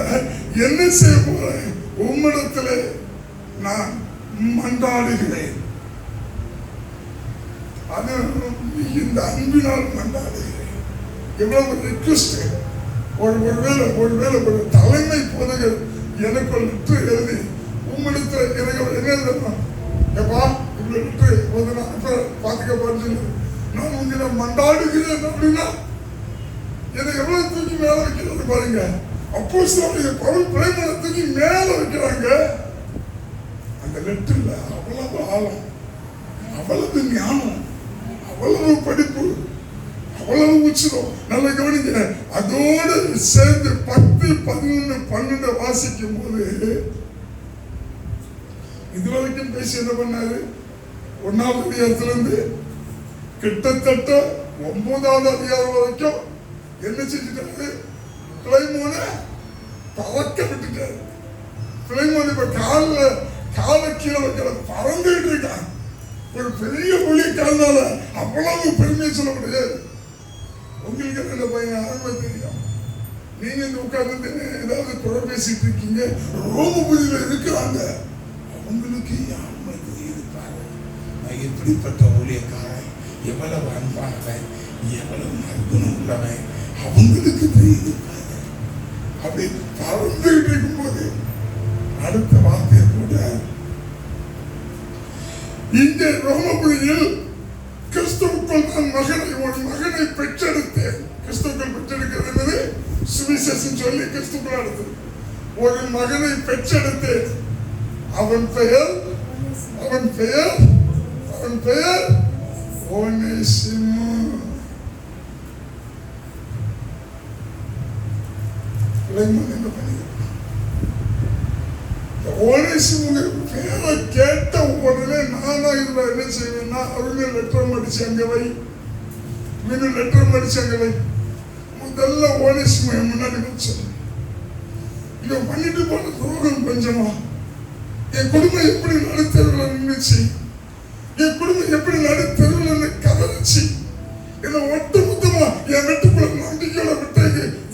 என்ன செய்ய போறேன்? உம்மிடத்திலே நான் மன்றாடுகிறேன். அது இந்த அன்பினால் மன்றாடுகிறேன். எவ்வளவு ரிக்வெஸ்ட். ஒருவேளை ஒரு தலைமை போதகர் எனக்கு ஒரு லெட்டர் எழுதி உம்மிடத்துல எனக்கு என்ன எழுதணும், எப்பா இவ்வளவு லெட்டர் வந்து நான் பாத்துக்கப்பான்னு நான் உங்களை மன்றாடுகிறேன் அப்படின்னா என்னை எவ்வளவு தூக்கி மேல வைக்கிறது பாருங்க. அப்போஸ்தலர் பவுல் பிளைமோனை தூக்கி மேல வைக்கிறாங்க. அந்த லெட்டர்ல அவ்வளவு ஆழம், அவ்வளவு ஞானம், அவ்வளவு படிப்பு, அவ்வளவு உச்சம். நல்ல கவனிங்க. அதோடு சேர்ந்து 10, 11, 12 வாசிக்கும் போது இதுவரைக்கும் பேசி என்ன பண்ணாரு? 1வது அதிகாரத்திலிருந்து கிட்டத்தட்ட 9வது அதிகாரம் வரைக்கும் என்ன செஞ்சுட்டாரு? பிளைமோனை பறக்க விட்டுட்டாரு. பிளைமோன் இப்ப கால கீழே வைக்கிற பறந்துகிட்டு இருக்கான். ஒரு பெரிய ஒளி காலனால அவ்வளவு பெருமையை சொல்ல முடியாது. நீங்க இந்த உட்கார்ந்து ஏதாவது குறை பேசிட்டு இருக்கீங்க, ரோமபுரியில இருக்கிறாங்க, அவங்களுக்கு யாருக்கு இருப்பாரு. நான் எப்படிப்பட்ட ஊழியக்காரன், எவ்வளவு அன்பானவன், எவ்வளவு நற்குணம் உள்ளவன், அவங்களுக்கு தெரியுது. அப்படி பறந்துகிட்டு இருக்கும்போது அடுத்த வார்த்தையை கூட இங்கே ரோமபுரியில் கிறிஸ்துவுக்குள் நான் ஒரு மகனை பெற்றெடுத்தேன். கிறிஸ்துவுக்குள் பெற்றெடுக்கிறது என்னது? சுவிசேஷம் சொல்லி கிறிஸ்துக்குள் அடுத்தது ஒரு மகனை பெற்றெடுத்தேன். அவன் பெயர் ஒனேசிமு. ஒனேசிமுங்கிற பேரை கேட்ட உடனே நானா இதுல என்ன செய்வேன்னா, அவங்க லெட்டர் அடிச்சு அங்க வை, முதல்ல ஒனேசிமு முன்னாடி வச்சு இவன் பண்ணிட்டு போன துரோகம் கொஞ்சமா, என் குடும்பம் எப்படி நடுத்தருவில் நின்றுச்சு, என் குடும்பம் எப்படி நடுத்தருவில் கதறிச்சு, என்ன ஒட்டு மொத்தமா என் வீட்டுக்குள்ள நம்பிக்கையோட விட்டு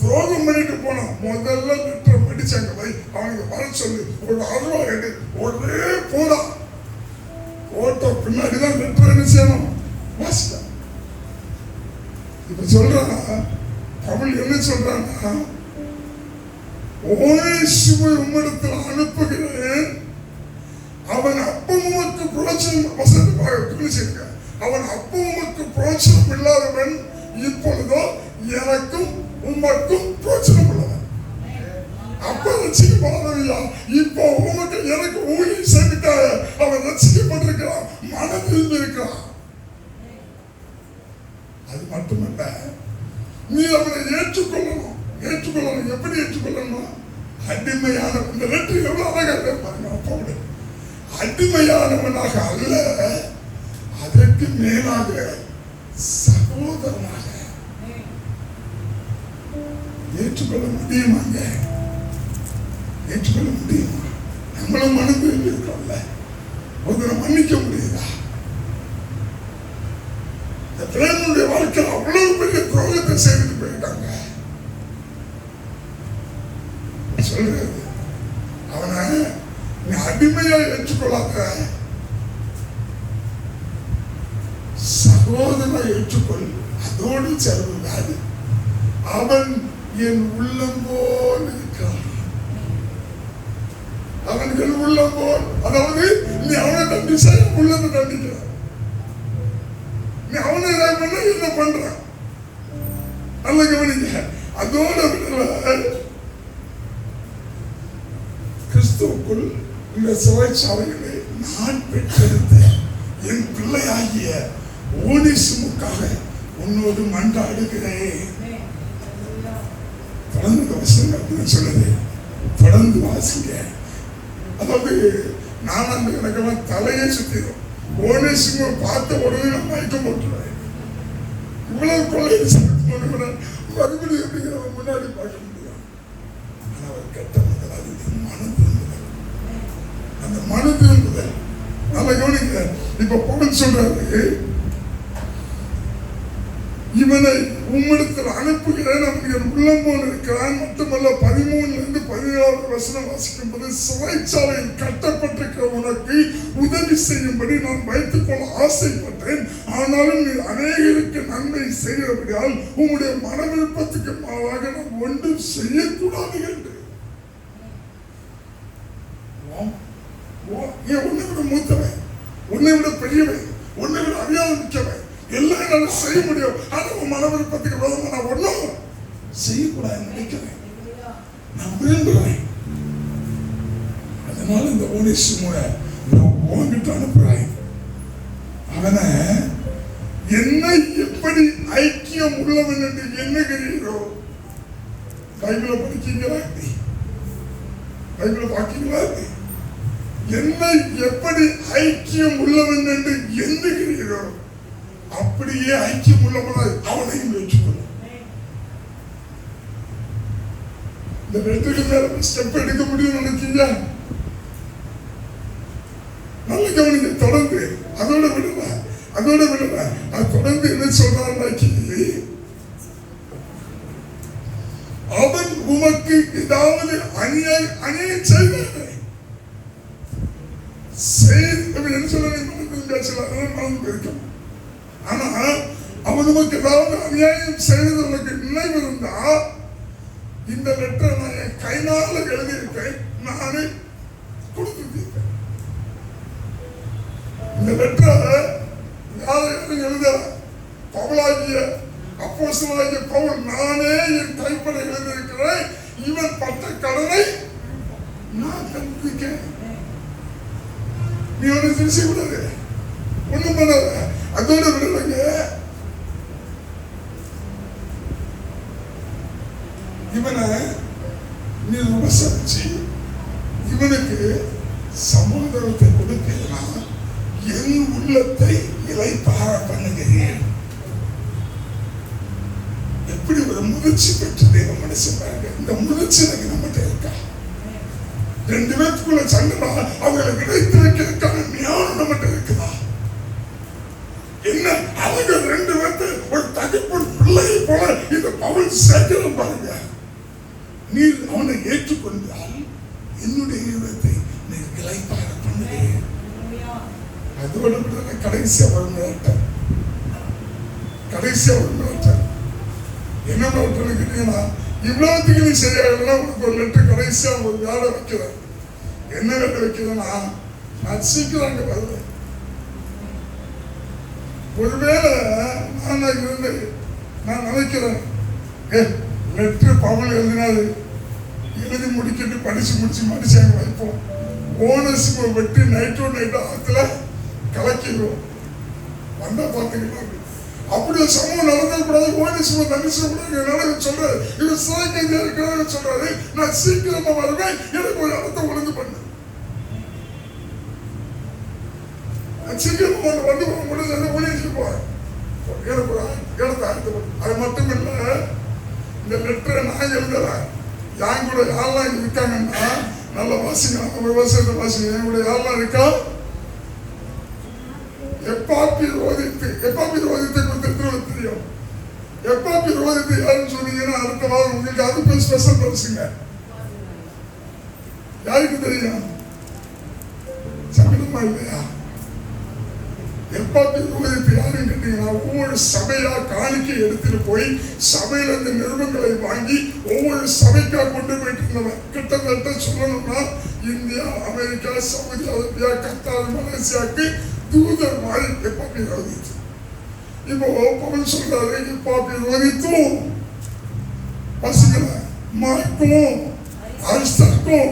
துரோகம் பண்ணிட்டு போனான். முதல்ல லெட்டர் படிச்சாங்க வை, அவனுக்கு வர சொல்லு, ஒரு அருவா எடு, ஒரே போடா போட்ட பின்னாடிதான் லெட்டர் என்ன செய்யணும் வாசிக்க. இப்ப சொல்றானா தமிழ் என்ன சொல்றானா, ஓனேசிமுவை உம்மிடத்தில் அனுப்புகிறேன், அவன் அப்ப உமக்கு புரோஜனம் வசதியாக, அவன் அப்ப உமக்கு புரோஜனம் இல்லாதவன், இப்பொழுதோ எனக்கும் உமக்கும் புரோஜனம் உள்ளவன். அப்ப ரசிக்கப்படாதவையா, இப்போ உமக்கு எனக்கு ஊழியம் செய்துட்டாய, அவன் ரசிக்கப்பட்டிருக்கிறான், மனதில் இருக்கிறான். அது மட்டுமல்ல, நீ அவனை ஏற்றுக்கொள்ளணும். எப்படி ஏற்றுக்கொள்ளணும்? அடிமையான இந்த லெட்டர் எவ்வளவு அழகாக இருப்பாங்க. அப்போது அடிமையானவனாக அல்ல, அதற்கு மேலாக சகோதரனாக ஏற்றுக்கொள்ள முடியுமாங்க? ஏற்றுக்கொள்ள முடியுமா? நம்மளும் மனம் திரும்பி இருக்கோம்ல, ஒருத்தரை மன்னிக்க முடியுதா? இந்த பிள்ளைகளுடைய வாழ்க்கையில் அவ்வளவு பெரிய துரோகத்தை செய்துட்டு போயிட்டாங்க. சொல்றது அவனை நீ அடிமையா ஏற்றுக்கொள்ளாத, சகோதரனை ஏற்றுக்கொள். அதோடு செலவுதாது, அவன் என் உள்ளம் போல் இருக்கிறான். அவன் என் உள்ளம் போல், அதாவது நீ அவனை தண்டிச்சா உள்ளத்தை தண்டிக்கிற, நீ அவனை பண்ண என்ன பண்ற? நல்ல கவனிங்க. அதோட கிறிஸ்துவுக்குள் இந்த சிறைச்சாலைகளை நான் பெற்றெடுத்த என் பிள்ளையாகிய ஓனேசிமுக்காக உன்னோடு மன்றாடுகிறேன். தொடர்ந்து வசனங்கள் சொல்லுது, தொடர்ந்து வாசிங்க. அதாவது நான் அந்த எனக்கெல்லாம் தலையே சுத்திடும். ஓனேசிமுவை பார்த்த உடனே நான் மயக்கம் போட்டுருவேன். இவ்வளவு கொள்ளை மறுபடியும் எப்படிங்கிற முன்னாடி பார்க்க முடியும். ஆனால் அவர் கெட்ட மக்கள், அது மனம் திரும்புதல், அந்த மனம் திரும்புதல். நல்ல கவனிக்க. இப்ப பவுல் சொல்றாரு, இவனை உம்மிடத்தில் அனுப்புகிறேன், அவன் என் உள்ளம் போல் இருக்கிறான். மட்டுமல்ல 13 17 வசனம் வாசிக்கும் போது, சிறைச்சாலையில் கட்டப்பட்டிருக்கிற உனக்கு உதவி செய்யும்படி நான் வைத்துக் கொள்ள ஆசைப்பட்டேன். ஆனாலும் நீ அநேகருக்கு நன்மை செய்கிறபடியால் உம்முடைய மன விருப்பத்துக்கு மாறாக நான் ஒன்றும் செய்யக்கூடாது என்று. உன்னை விட மூத்தவன், உன்னை விட பெரியவன், உன்னை விட அறியாத மிக்கவன், எல்லாம் என்னால செய்ய முடியும். ஆனா உன் மன விருப்பத்துக்கு விரோதமா நான் ஒன்றும் செய்யக்கூடாது நினைக்கிறேன், நான் விரும்புகிறேன். அதனால இந்த ஓனேசிமுவை நான் உன்கிட்ட அனுப்புறேன். அவனை என்னை எப்படி ஐக்கியம் உள்ளவன் என்று எண்ணுகிறீரோ, பைபிளை படிக்கீங்களா? பைபிளை பார்க்கீங்களா? என்னை எப்படி ஐக்கியம் உள்ளவன் என்று எண்ணுகிறீரோ அப்படியே ஐக்கியம் உள்ளவனாய் அவனையும் ஏற்றுக்கொள்ள. இந்த ரெண்டுக்கு மேல ஸ்டெப் எடுக்க முடியும் நினைக்கீங்க? நல்ல கவனிங்க. தொடர்ந்து அதோட விடல அது தொடர்ந்து என்ன சொல்றான், அவன் உமக்கு ஏதாவது அநியாயம் செய்தானே என்ன சொல்ல மறந்து போயிருக்கோம். ஆனா அவன் நமக்கு ஏதாவது அநியாயம் செய்தது உனக்கு நினைவு இருந்தா இந்த லெட்டரை நான் என் கைனால எழுதியிருக்கேன், நானே கொடுத்துருக்கேன். இந்த லெட்டரை யாரும் எழுத பவுலாகிய அப்போஸ்தலனாகிய பவுல் நானே என் கைப்பட எழுதியிருக்கிறேன், இவன் பட்ட கடனை நான் தந்திருக்கேன். நீ ஒன்று திருச்சி விடாது, ஒண்ணும் பண்ணாத. அதோட விடலைங்க, இவனை நீ விமர்சிச்சு இவனுக்கு சமாதானத்தை கொடுத்தீங்கன்னா என் உள்ளத்தை இளைப்பார பண்ணுகிறேன். எப்படி ஒரு முதிர்ச்சி பெற்ற தெய்வ மனுஷன் பாருங்க. இந்த முதிர்ச்சி எனக்கு நம்மகிட்ட இருக்கா? ரெண்டு பேருக்குள்ள சண்டை அவங்களை இணைத்து வைக்கிறதுக்கான ஞானம் நம்மகிட்ட இருக்குதா? என்ன அவங்க ரெண்டு பேர்த்து ஒரு தகப்பன் பிள்ளையை போல இந்த பவுல் சேர்க்கிறோம் பாருங்க. நீ அவனை ஏற்றுக்கொண்டால் என்னுடைய இதயத்தை நீ இளைப்பார பண்ணுகிறேன். அதோட விட கடைசியா ஒரு மிரட்டல், கடைசியா ஒரு மிரட்டல். என்ன மிரட்டல் கேட்டீங்கன்னா, இவ்வளவுக்கு நீ சரியாகலன்னா உனக்கு ஒரு லெட்டர் கடைசியா ஒரு வேலை வைக்கிறேன். என்ன வேலை வைக்கிறேன்னா, நான் சீக்கிரம் அங்க வருவேன். ஒருவேளை நான் இருந்து நான் நினைக்கிறேன், லெட்டர் பவுல் எழுதினாரு, எழுதி முடிக்கிட்டு படிச்சு முடிச்சு அங்க வைப்போம். ஓனர்ஸுக்கு வெட்டி நைட்டோ ஆத்துல கலக்கிடுவோம். வந்தா பாத்துக்கலாம். அப்படி ஒரு சமூகம் நடந்தக்கூடாது. ஓனர்ஸுக்கு நன்றி சொல்லக்கூடாது. சொல்றாரு, இவர் சிறை கைதியா இருக்கிறாரு சொல்றாரு, நான் சீக்கிரமா வருவேன், எனக்கு ஒரு இடத்தை ஒழுங்கு பண்ணு. சீக்கிரமா வந்து முடிஞ்சு ஊழியருக்கு போறேன், எனக்கு ஒரு இடத்தை ஆயத்து. அது மட்டும் இல்ல, இந்த லெட்டரை நான் எழுதுறேன். என் கூட யாரெல்லாம் இங்க இருக்காங்கன்னா நல்ல வாசிக்கலாம். நம்ம விவசாயத்தை வாசிக்கலாம். என் கூட யாரெல்லாம் இருக்கா? எப்பாப்பி ரோதித்து கொடுத்து தெரியும். எப்பாப்பி ரோதித்து யாருன்னு சொன்னீங்கன்னா அடுத்த வாரம் உங்களுக்கு அதுக்கு ஸ்பெஷல் பரிசுங்க. யாருக்கு தெரியும்? சங்கடமா இல்லையா? எப்பாப்பி ரோதித்து யாருன்னு கேட்டீங்கன்னா, ஒவ்வொரு சபையா காணிக்கை எடுத்துட்டு போய் சபையில இந்த நிறுவனங்களை வாங்கி ஒவ்வொரு சபைக்கா கொண்டு போயிட்டு இருந்தவன். கிட்டத்தட்ட சொல்லணும்னா India, America, Saudi Arabia, Qatar, மலேசியாவுக்கு தூதர் மாதிரி எப்பாப்பி ரோதித்து. இப்போ பவுல் சொல்றாரு, எப்பாப்பி ரோதித்தும் பசங்களை மார்க்கும் அரிஸ்டார்க்கும்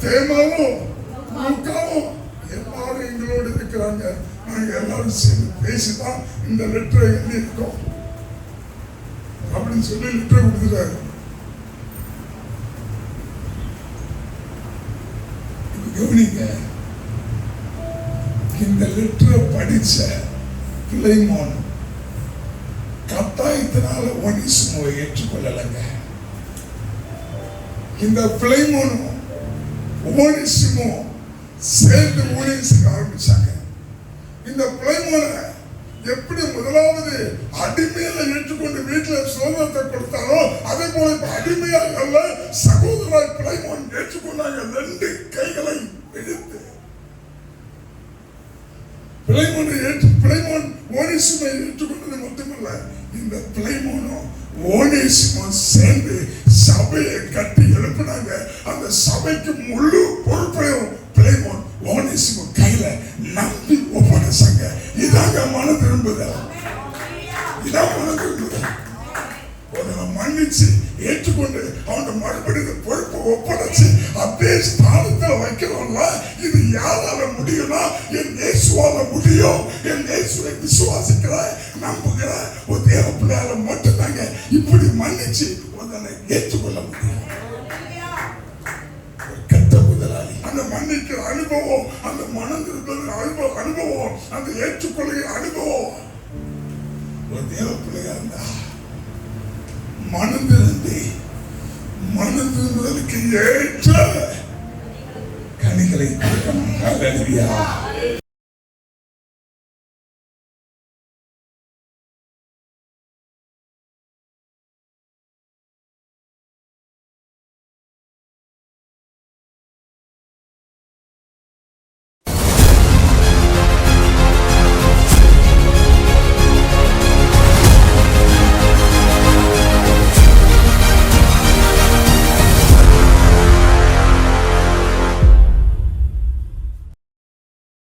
தேமாவும் லூக்காவும் எல்லாரும் எங்களோடு இருக்கிறாங்க. நாங்க எல்லாரும் சேர்ந்து பேசிதான் இந்த லெட்டரை எழுதியிருக்கோம் அப்படின்னு சொல்லி லெட்டரை கொடுத்துட்டாரு. கவனிங்க, இந்த லெட்டரை படிச்ச பிளைமோன் கட்டாயத்தினால ஒனிசிமோவை ஏற்றுக்கொள்ளலைங்க. இந்த பிளைமோனும் ஒனிசிமோ சேர்ந்து ஊழியம் செய்ய ஆரம்பிச்சாங்க. இந்த பிளைமோனை எப்படி முதலாவது அடிமையில ஏற்றுக்கொண்டு வீட்டுல சுதந்திரத்தை கொடுத்தாரோ அதே போல இப்ப அடிமையாக அல்ல, சகோதராய் பிளைமோன் ஏற்றுக்கொண்டாங்க. ரெண்டு கைகளை எடுத்து பிளைமோன் ஓனேசிமை ஏற்றுக்கொண்டது மட்டுமல்ல, இந்த பிளைமோனும் ஓனேசிமும் சேர்ந்து சபையை கட்டி எழுப்பினாங்க. அந்த சபைக்கு முழு பொறுப்பையும் பிளைமோன் ஓனேசிமும் கையில நம்பி ஒப்படைச்சாங்க. இதாங்க மன திரும்புதல். இதான் மன திரும்புதல். மன்னிச்சு ஏற்றுக்கொண்டு அவன் மறுபடியும் பொறுப்பை ஒப்படைச்சு அதே ஸ்தானத்தில் வைக்கிறோம்ல. இது யாரால முடியும்னா என் இயேசுவால முடியும். என் இயேசுவை விசுவாசிக்கிற நம்புகிற ஒரு தேவ பிள்ளையால மட்டும்தாங்க இப்படி மன்னிச்சு உடனே ஏற்றுக்கொள்ள முடியும். கெட்ட முதலாளி அந்த மன்னிக்கிற அனுபவம், அந்த மனம் திருப்பது அனுபவம், அந்த ஏற்றுக்கொள்கிற அனுபவம் ஒரு தேவ பிள்ளையா இருந்தா மனதிருந்தலுக்கு ஏற்ற கனிகளை கொடுக்கணும்.